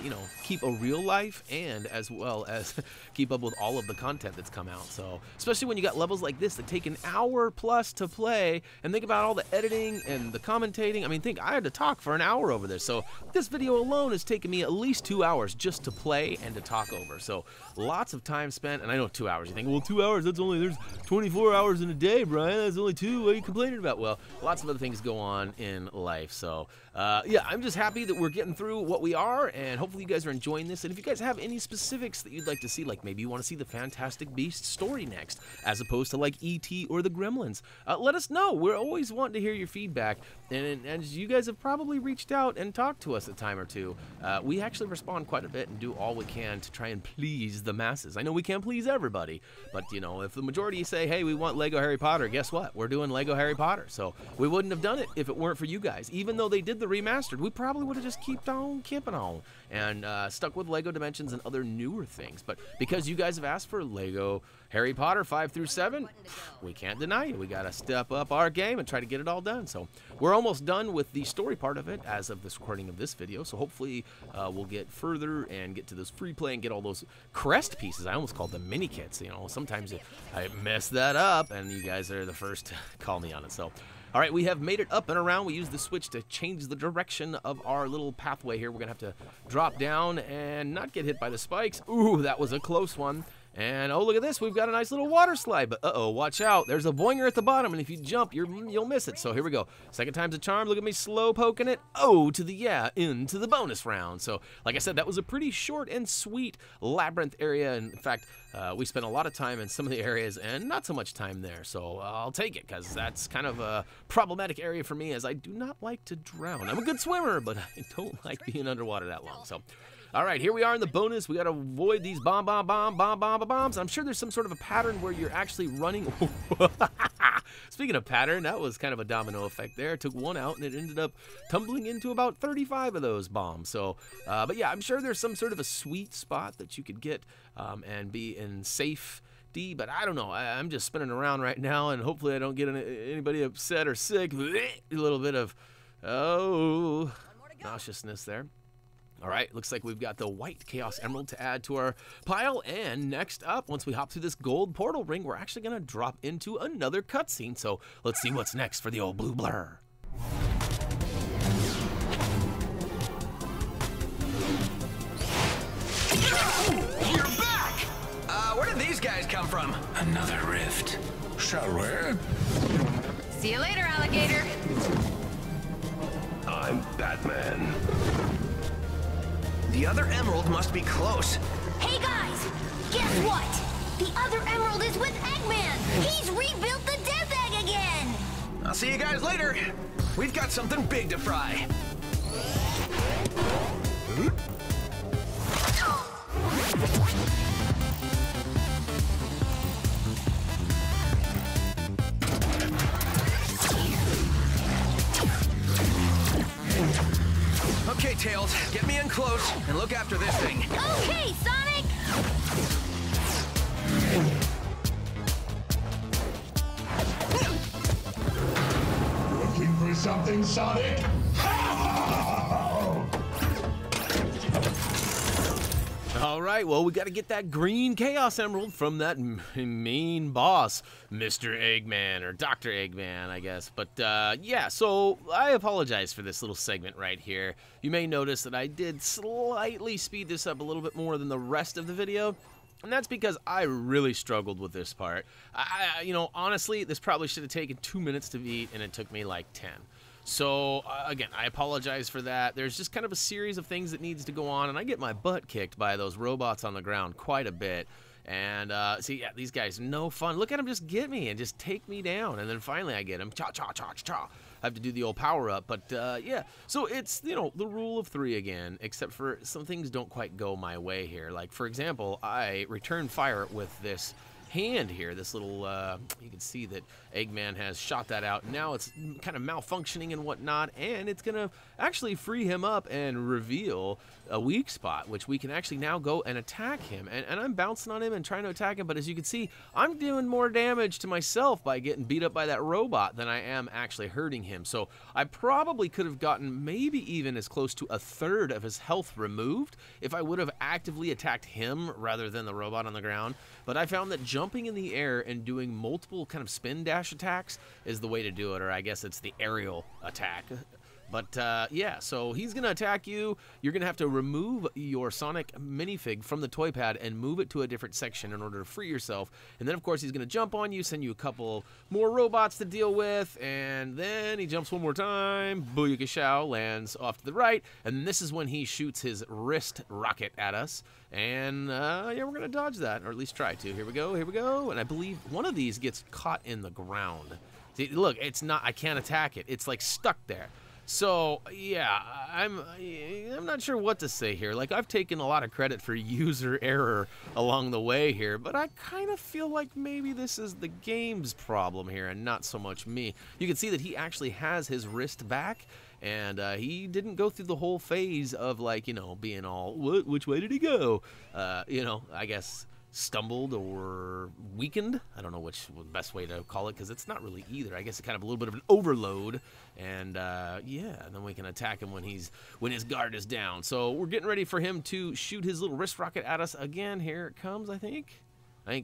you know, keep a real life and as well as keep up with all of the content that's come out. So, especially when you got levels like this that take an hour plus to play, and think about all the editing and the commentating. I mean, think I had to talk for an hour over this. So this video alone has taken me at least 2 hours just to play and to talk over. So lots of time spent, and I know 2 hours. You think, well, 2 hours, that's only, there's 24 hours in a day, Brian. That's only 2. What are you complaining about? Well, lots of other things go on in life. So, yeah, I'm just happy that we're getting through what we are, and hopefully you guys are enjoying this. And if you guys have any specifics that you'd like to see, like maybe you want to see the Fantastic Beasts story next, as opposed to like E.T. or the Gremlins, let us know. We're always wanting to hear your feedback, and as you guys have probably reached out and talked to us a time or two, we actually respond quite a bit and do all we can to try and please the masses. I know we can't please everybody, but you know, if the majority say, hey, we want Lego Harry Potter, guess what? We're doing Lego Harry Potter. So we wouldn't have done it if it weren't for you guys. Even though they did the remastered, we probably would have just kept on keeping on and stuck with Lego Dimensions and other newer things. But because you guys have asked for Lego Harry Potter 5 through 7, we can't deny it. We got to step up our game and try to get it all done. So we're almost done with the story part of it as of this recording of this video. So hopefully we'll get further and get to this free play and get all those crest pieces. I almost called them mini kits. You know, sometimes I mess that up and you guys are the first to call me on it. So all right, we have made it up and around. We use the switch to change the direction of our little pathway here. We're going to have to drop down and not get hit by the spikes. Ooh, that was a close one. And oh, look at this. We've got a nice little water slide. But uh-oh, watch out. There's a boinger at the bottom, and if you jump, you'll miss it. So here we go. Second time's a charm. Look at me slow poking it. Oh, to the yeah, into the bonus round. So like I said, that was a pretty short and sweet labyrinth area. And in fact, we spent a lot of time in some of the areas and not so much time there. So I'll take it because that's kind of a problematic area for me as I do not like to drown. I'm a good swimmer, but I don't like being underwater that long. So all right, here we are in the bonus. We got to avoid these bombs. I'm sure there's some sort of a pattern where you're actually running. Speaking of pattern, that was kind of a domino effect there. Took one out, and it ended up tumbling into about 35 of those bombs. So, but yeah, I'm sure there's some sort of a sweet spot that you could get and be in safe D, but I don't know. I'm just spinning around right now, and hopefully I don't get anybody upset or sick. A little bit of, nauseousness there. All right, looks like we've got the white Chaos Emerald to add to our pile. And next up, once we hop through this gold portal ring, we're actually going to drop into another cutscene. So let's see what's next for the old blue blur. You're back! Where did these guys come from? Another rift. Shall we? See you later, alligator. I'm Batman. The other emerald must be close. Hey guys, guess what? The other emerald is with Eggman. He's rebuilt the Death Egg again. I'll see you guys later. We've got something big to fry. Okay, Tails, get me in close and look after this thing. Okay, Sonic! something, Sonic? All right, well, we got to get that green Chaos Emerald from that mean boss, Mr. Eggman, or Dr. Eggman, I guess. But, yeah, so I apologize for this little segment right here. You may notice that I did slightly speed this up a little bit more than the rest of the video. And that's because I really struggled with this part. You know, honestly, this probably should have taken 2 minutes to beat, and it took me like 10. So, again, I apologize for that. There's just kind of a series of things that needs to go on, and I get my butt kicked by those robots on the ground quite a bit. And, see, yeah, these guys, no fun. Look at them just get me and just take me down, and then finally I get them. Cha-cha-cha-cha. I have to do the old power-up, but, yeah. So it's, you know, the rule of 3 again, except for some things don't quite go my way here. Like, for example, I return fire with this hand here, this little, you can see that Eggman has shot that out. Now it's kind of malfunctioning and whatnot, and it's going to actually free him up and reveal a weak spot, which we can actually now go and attack him. And I'm bouncing on him and trying to attack him, but as you can see, I'm doing more damage to myself by getting beat up by that robot than I am actually hurting him. So I probably could have gotten maybe even as close to a third of his health removed if I would have actively attacked him rather than the robot on the ground. But I found that jumping in the air and doing multiple kind of spin dash attacks is the way to do it, or I guess it's the aerial attack. But, yeah, so he's going to attack you. You're going to have to remove your Sonic minifig from the toy pad and move it to a different section in order to free yourself. And then, of course, he's going to jump on you, send you a couple more robots to deal with, and then he jumps one more time. Booyakashow lands off to the right, and this is when he shoots his wrist rocket at us. And, yeah, we're going to dodge that, or at least try to. Here we go, and I believe one of these gets caught in the ground. See, look, it's not, I can't attack it. It's, like, stuck there. So, yeah, I'm not sure what to say here. Like, I've taken a lot of credit for user error along the way here, but I kind of feel like maybe this is the game's problem here and not so much me. You can see that he actually has his wrist back, and he didn't go through the whole phase of, like, you know, being all, which way did he go? You know, I guess stumbled or weakened. I don't know which the best way to call it, because it's not really either. I guess it's kind of a little bit of an overload, and yeah, and then we can attack him when his guard is down. So we're getting ready for him to shoot his little wrist rocket at us again. Here it comes, I think,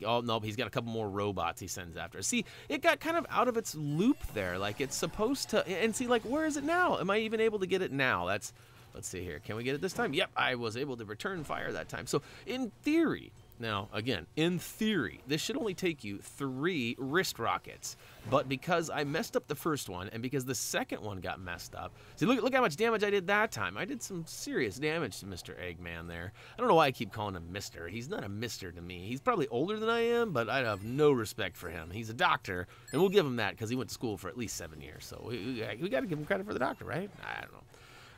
oh no, he's got a couple more robots he sends after us. See, it got kind of out of its loop there, like it's supposed to, and see, like, where is it now? Am I even able to get it now? Let's see here. Can we get it this time? Yep, I was able to return fire that time. So in theory, now, again, in theory, this should only take you 3 wrist rockets. But because I messed up the first one, and because the second one got messed up, see, look how much damage I did that time. I did some serious damage to Mr. Eggman there. I don't know why I keep calling him Mr. He's not a Mr. to me. He's probably older than I am, but I have no respect for him. He's a doctor, and we'll give him that because he went to school for at least 7 years. So we got to give him credit for the doctor, right? I don't know.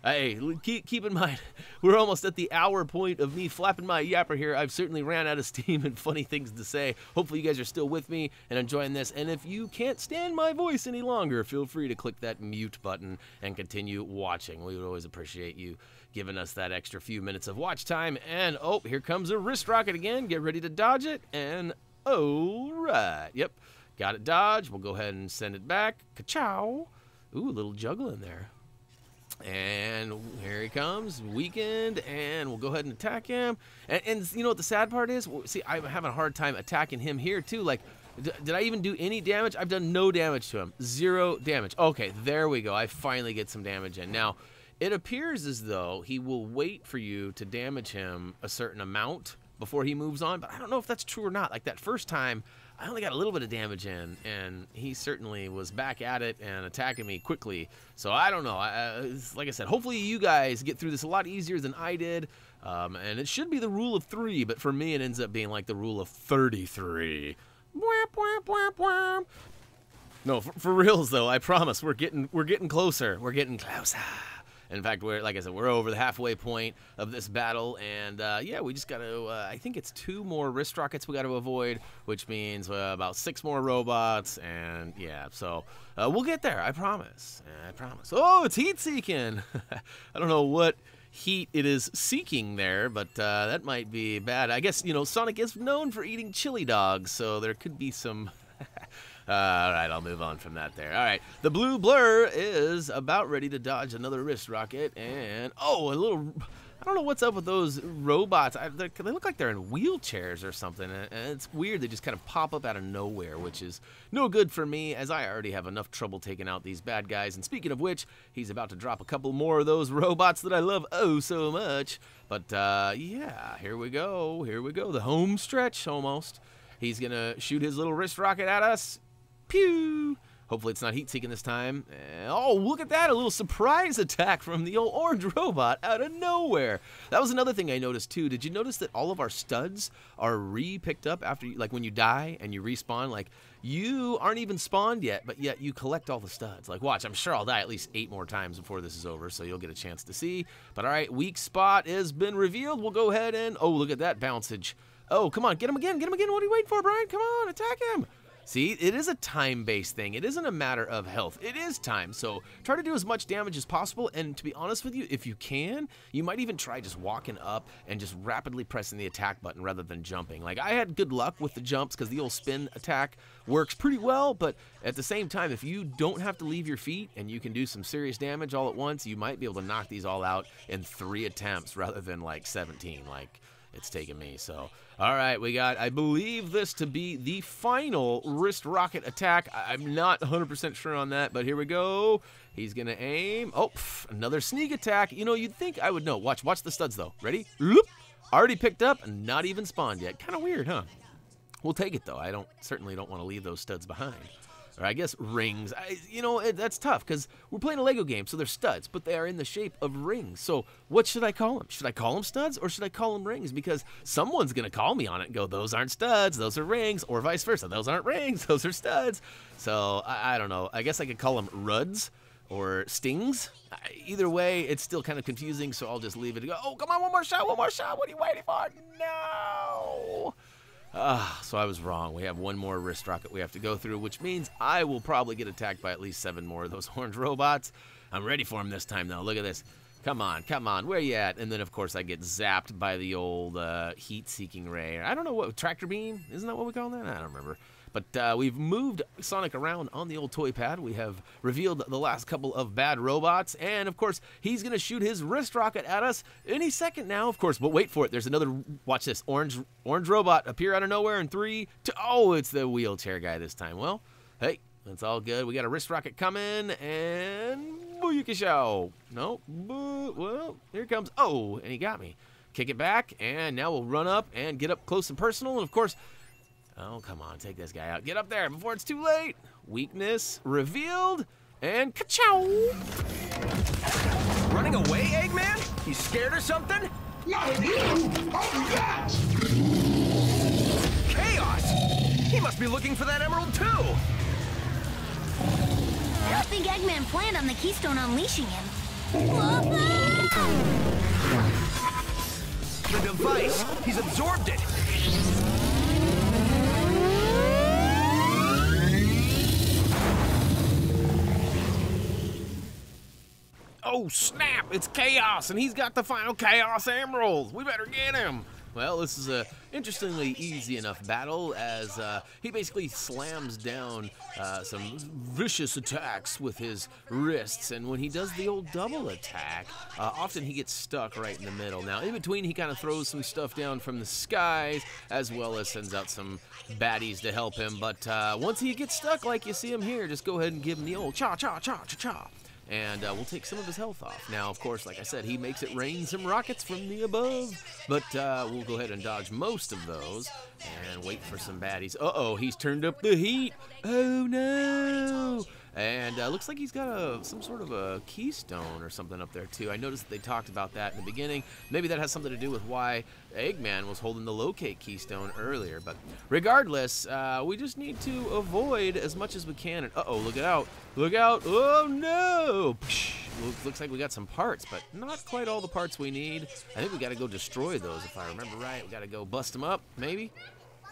Hey, keep in mind, we're almost at the hour point of me flapping my yapper here. I've certainly ran out of steam and funny things to say. Hopefully you guys are still with me and enjoying this. And if you can't stand my voice any longer, feel free to click that mute button and continue watching. We would always appreciate you giving us that extra few minutes of watch time. And, oh, here comes a wrist rocket again. Get ready to dodge it. And, all right. Yep, got it dodged. We'll go ahead and send it back. Ka-chow. Ooh, a little juggle in there. And here he comes, weakened, and we'll go ahead and attack him. And you know what the sad part is? See, I'm having a hard time attacking him here, too. Like, did I even do any damage? I've done no damage to him. 0 damage. Okay, there we go. I finally get some damage in. Now, it appears as though he will wait for you to damage him a certain amount before he moves on, but I don't know if that's true or not. Like, that first time, I only got a little bit of damage in, and he certainly was back at it and attacking me quickly. So I don't know. Like I said, hopefully you guys get through this a lot easier than I did. And it should be the rule of 3, but for me it ends up being like the rule of 33. No, for reals though, I promise we're getting closer. We're getting closer. In fact, like I said, we're over the halfway point of this battle, and yeah, we just got to, I think it's 2 more wrist rockets we got to avoid, which means about 6 more robots, and yeah, so we'll get there, I promise. I promise. Oh, it's heat seeking. I don't know what heat it is seeking there, but that might be bad. I guess, you know, Sonic is known for eating chili dogs, so there could be some All right, I'll move on from that there. All right, the blue blur is about ready to dodge another wrist rocket, and oh, a little. I don't know what's up with those robots. They look like they're in wheelchairs or something, and it's weird. They just kind of pop up out of nowhere, which is no good for me, as I already have enough trouble taking out these bad guys. And speaking of which, he's about to drop a couple more of those robots that I love oh so much. But yeah, here we go. Here we go. The home stretch almost. He's going to shoot his little wrist rocket at us. Pew! Hopefully it's not heat-seeking this time. Oh, look at that, a little surprise attack from the old orange robot out of nowhere. That was another thing I noticed too. Did you notice that all of our studs are re-picked up after, like when you die and you respawn? Like, you aren't even spawned yet, but yet you collect all the studs. Like, watch, I'm sure I'll die at least 8 more times before this is over, so you'll get a chance to see. But all right, weak spot has been revealed. We'll go ahead and, oh, look at that bouncage. Oh, come on, get him again, get him again. What are you waiting for, Brian? Come on, attack him. See, it is a time-based thing. It isn't a matter of health. It is time, so try to do as much damage as possible, and to be honest with you, if you can, you might even try just walking up and just rapidly pressing the attack button rather than jumping. Like, I had good luck with the jumps because the old spin attack works pretty well, but at the same time, if you don't have to leave your feet and you can do some serious damage all at once, you might be able to knock these all out in 3 attempts rather than like 17, like it's taken me. So, all right, we got, I believe this to be the final wrist rocket attack. I'm not 100% sure on that, but here we go. He's going to aim. Oh, another sneak attack. You know, you'd think I would know. Watch the studs, though. Ready? Loop. Already picked up and not even spawned yet. Kind of weird, huh? We'll take it, though. I certainly don't want to leave those studs behind. Or I guess rings. You know, that's tough because we're playing a Lego game, so they're studs, but they are in the shape of rings. So what should I call them? Should I call them studs or should I call them rings? Because someone's going to call me on it and go, those aren't studs, those are rings, or vice versa. Those aren't rings, those are studs. So I don't know. I guess I could call them ruds or stings. Either way, it's still kind of confusing, so I'll just leave it to go. Oh, come on, one more shot, one more shot. What are you waiting for? No! So I was wrong. We have one more wrist rocket we have to go through, which means I will probably get attacked by at least 7 more of those orange robots. I'm ready for them this time, though. Look at this. Come on, come on. Where you at? And then, of course, I get zapped by the old heat-seeking ray. I don't know what, tractor beam? Isn't that what we call that? I don't remember. But we've moved Sonic around on the old toy pad. We have revealed the last couple of bad robots. And, of course, he's going to shoot his wrist rocket at us any second now, of course. But wait for it. There's another, watch this, orange robot appear out of nowhere in 3, 2, oh, it's the wheelchair guy this time. Well, hey, that's all good. We got a wrist rocket coming, and booyakashow. No, well, here it comes. Oh, and he got me. Kick it back, and now we'll run up and get up close and personal. And, of course, oh, come on, take this guy out. Get up there before it's too late. Weakness revealed, and ka-chow! Running away, Eggman? You scared or something? Not you! I'm that! Chaos! He must be looking for that emerald, too! I don't think Eggman planned on the Keystone unleashing him. The device! He's absorbed it! Oh, snap! It's Chaos, and he's got the final Chaos Emerald. We better get him. Well, this is a interestingly easy enough battle as he basically slams down some vicious attacks with his wrists, and when he does the old double attack, often he gets stuck right in the middle. Now, in between, he kind of throws some stuff down from the skies, as well as sends out some baddies to help him, but once he gets stuck, like you see him here, just go ahead and give him the old cha-cha-cha-cha-cha. And we'll take some of his health off. Now, of course, like I said, he makes it rain some rockets from the above. But we'll go ahead and dodge most of those and wait for some baddies. Uh-oh, he's turned up the heat. Oh, no. And looks like he's got some sort of a keystone or something up there, too. I noticed that they talked about that in the beginning. Maybe that has something to do with why Eggman was holding the locate keystone earlier. But regardless, we just need to avoid as much as we can. And, uh-oh, look out. Look out. Oh, no. Looks like we got some parts, but not quite all the parts we need. I think we got to go destroy those, if I remember right. We got to go bust them up, maybe.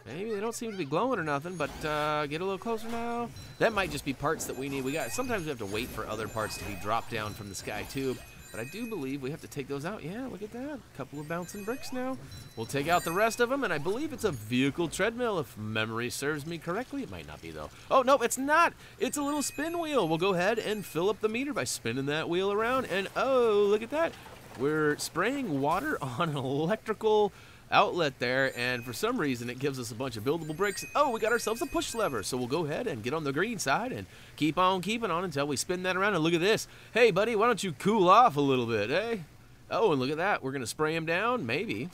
Maybe they don't seem to be glowing or nothing, but get a little closer now. That might just be parts that we need. Sometimes we have to wait for other parts to be dropped down from the sky too. But I do believe we have to take those out. Yeah, look at that. A couple of bouncing bricks now. We'll take out the rest of them, and I believe it's a vehicle treadmill, if memory serves me correctly. It might not be, though. Oh, no, it's not. It's a little spin wheel. We'll go ahead and fill up the meter by spinning that wheel around. And, oh, look at that. We're spraying water on an electrical outlet there, and for some reason it gives us a bunch of buildable bricks. Oh, we got ourselves a push lever, so we'll go ahead and get on the green side and keep on keeping on until we spin that around. And look at this. Hey buddy, why don't you cool off a little bit, eh? Oh, and look at that. We're gonna spray him down, maybe.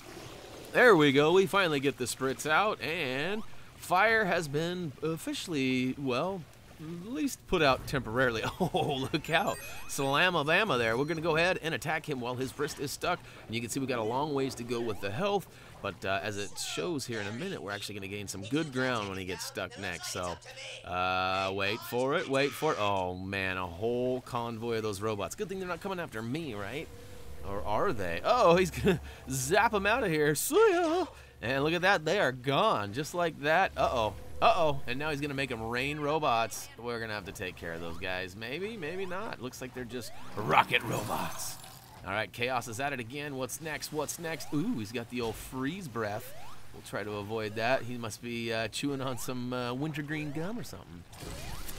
There we go. We finally get the spritz out, and fire has been officially, well, at least put out temporarily. Oh, look out. Slamma-bama there. We're going to go ahead and attack him while his wrist is stuck. And you can see we've got a long ways to go with the health. But as it shows here in a minute, we're actually going to gain some good ground when he gets stuck next. So, wait for it, wait for it. Oh, man, a whole convoy of those robots. Good thing they're not coming after me, right? Or are they? Oh, he's going to zap them out of here. See ya. And look at that. They are gone just like that. Uh-oh. Uh-oh, and now he's going to make them rain robots. We're going to have to take care of those guys. Maybe, maybe not. Looks like they're just rocket robots. All right, Chaos is at it again. What's next? What's next? Ooh, he's got the old freeze breath. We'll try to avoid that. He must be chewing on some wintergreen gum or something.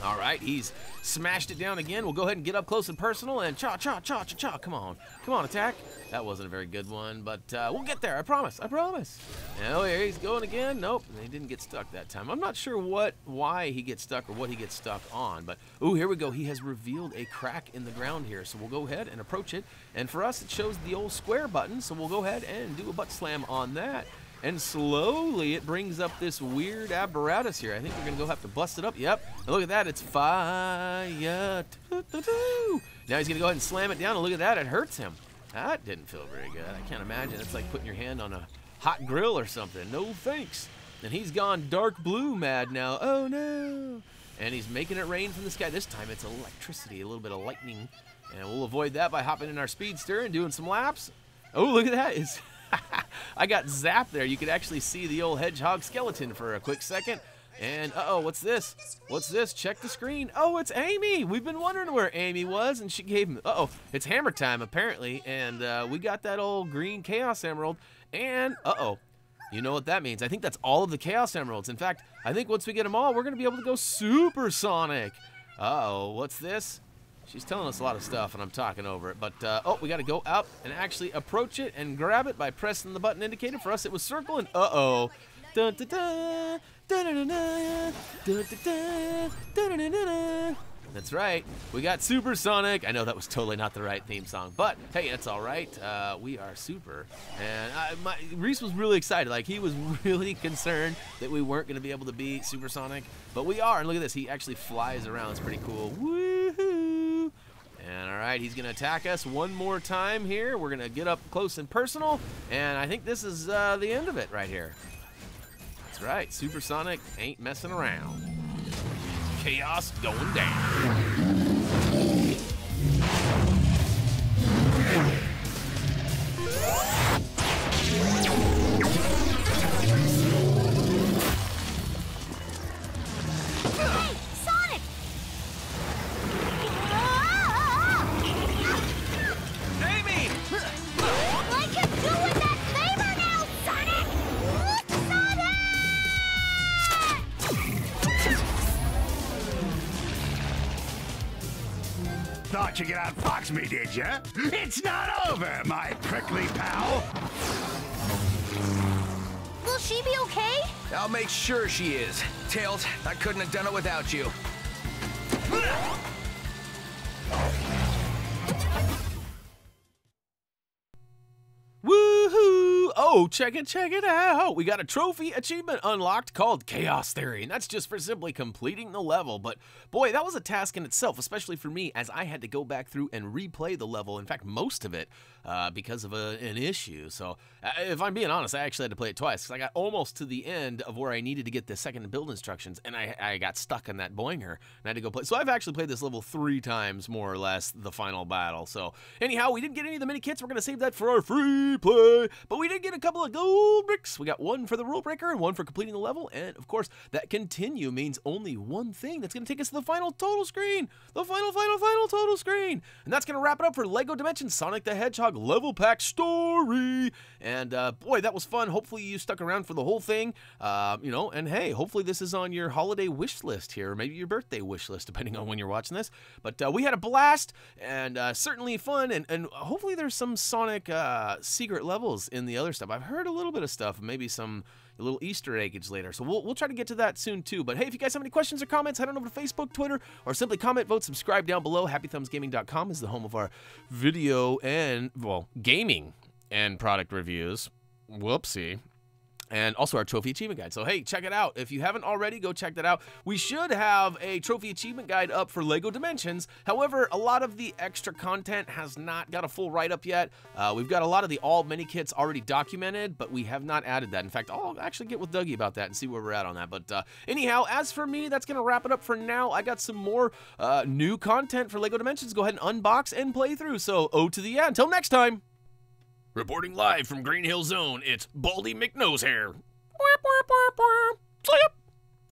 All right, he's smashed it down again. We'll go ahead and get up close and personal and cha-cha-cha-cha-cha. Come on. Come on, attack. That wasn't a very good one, but we'll get there. I promise. I promise. Oh, here he's going again. Nope, he didn't get stuck that time. I'm not sure why he gets stuck or what he gets stuck on, but ooh, here we go. He has revealed a crack in the ground here, so we'll go ahead and approach it. And for us, it shows the old square button, so we'll go ahead and do a butt slam on that. And slowly it brings up this weird apparatus here. I think we're going to go have to bust it up. Yep. And look at that. It's fire. Now he's going to go ahead and slam it down. And look at that. It hurts him. That didn't feel very good. I can't imagine. It's like putting your hand on a hot grill or something. No thanks. And he's gone dark blue mad now. Oh, no. And he's making it rain from the sky. This time it's electricity, a little bit of lightning. And we'll avoid that by hopping in our speedster and doing some laps. Oh, look at that. It's I got zapped there. You could actually see the old hedgehog skeleton for a quick second. And, uh-oh, what's this? What's this? Check the screen. Oh, it's Amy. We've been wondering where Amy was, and she gave him, uh-oh, it's hammer time, apparently. And we got that old green Chaos Emerald. And, uh-oh, you know what that means. I think that's all of the Chaos Emeralds. In fact, I think once we get them all, we're going to be able to go supersonic. Uh-oh, what's this? She's telling us a lot of stuff, and I'm talking over it. But, oh, we got to go up and actually approach it and grab it by pressing the button indicator. For us, it was circle, and uh-oh. Dun, dun, dun, dun, dun, dun, dun, dun, dun, dun, dun, dun. That's right. We got Supersonic. I know that was totally not the right theme song, but hey, it's all right. We are super. And Reese was really excited. Like, he was really concerned that we weren't going to be able to be Supersonic, but we are. And look at this. He actually flies around. It's pretty cool. Woohoo! And all right, he's going to attack us one more time here. We're going to get up close and personal, and I think this is the end of it right here. That's right. Supersonic ain't messing around. Chaos going down. Hey, Sonic! Amy! I can do with that saber now, Sonic! Thought you could outfox me, did ya? It's not over, my prickly pal. Will she be okay? I'll make sure she is. Tails, I couldn't have done it without you. Woohoo! Oh, check it out. We got a trophy achievement unlocked called Chaos Theory, and that's just for simply completing the level. But boy, that was a task in itself, especially for me, as I had to go back through and replay the level, in fact, most of it, because of an issue. So if I'm being honest, I actually had to play it twice, because I got almost to the end of where I needed to get the second build instructions, and I got stuck in that boinger, and I had to go play. So I've actually played this level 3 times, more or less, the final battle. So anyhow, we didn't get any of the mini kits. We're going to save that for our free play, but we did get a a couple of gold bricks. We got one for the rule breaker and one for completing the level. And of course, that continue means only one thing that's going to take us to the final total screen. The final total screen. And that's going to wrap it up for LEGO Dimensions Sonic the Hedgehog Level Pack Story. And boy, that was fun. Hopefully you stuck around for the whole thing. You know, and hey, hopefully this is on your holiday wish list here, or maybe your birthday wish list, depending on when you're watching this. But we had a blast, and certainly fun, and hopefully there's some Sonic secret levels in the other stuff. I've heard a little bit of stuff, maybe some little Easter eggs later, so we'll try to get to that soon too. But hey, if you guys have any questions or comments, head on over to Facebook, Twitter, or simply comment, vote, subscribe down below. HappyThumbsGaming.com is the home of our video and, well, gaming and product reviews. Whoopsie. And also our Trophy Achievement Guide. So, hey, check it out. If you haven't already, go check that out. We should have a Trophy Achievement Guide up for LEGO Dimensions. However, a lot of the extra content has not got a full write-up yet. We've got a lot of the all mini kits already documented, but we have not added that. In fact, I'll actually get with Dougie about that and see where we're at on that. But anyhow, as for me, that's going to wrap it up for now. I got some more new content for LEGO Dimensions. Go ahead and unbox and play through. So, to the end. Until next time. Reporting live from Green Hill Zone, it's Baldy McNosehair. See ya!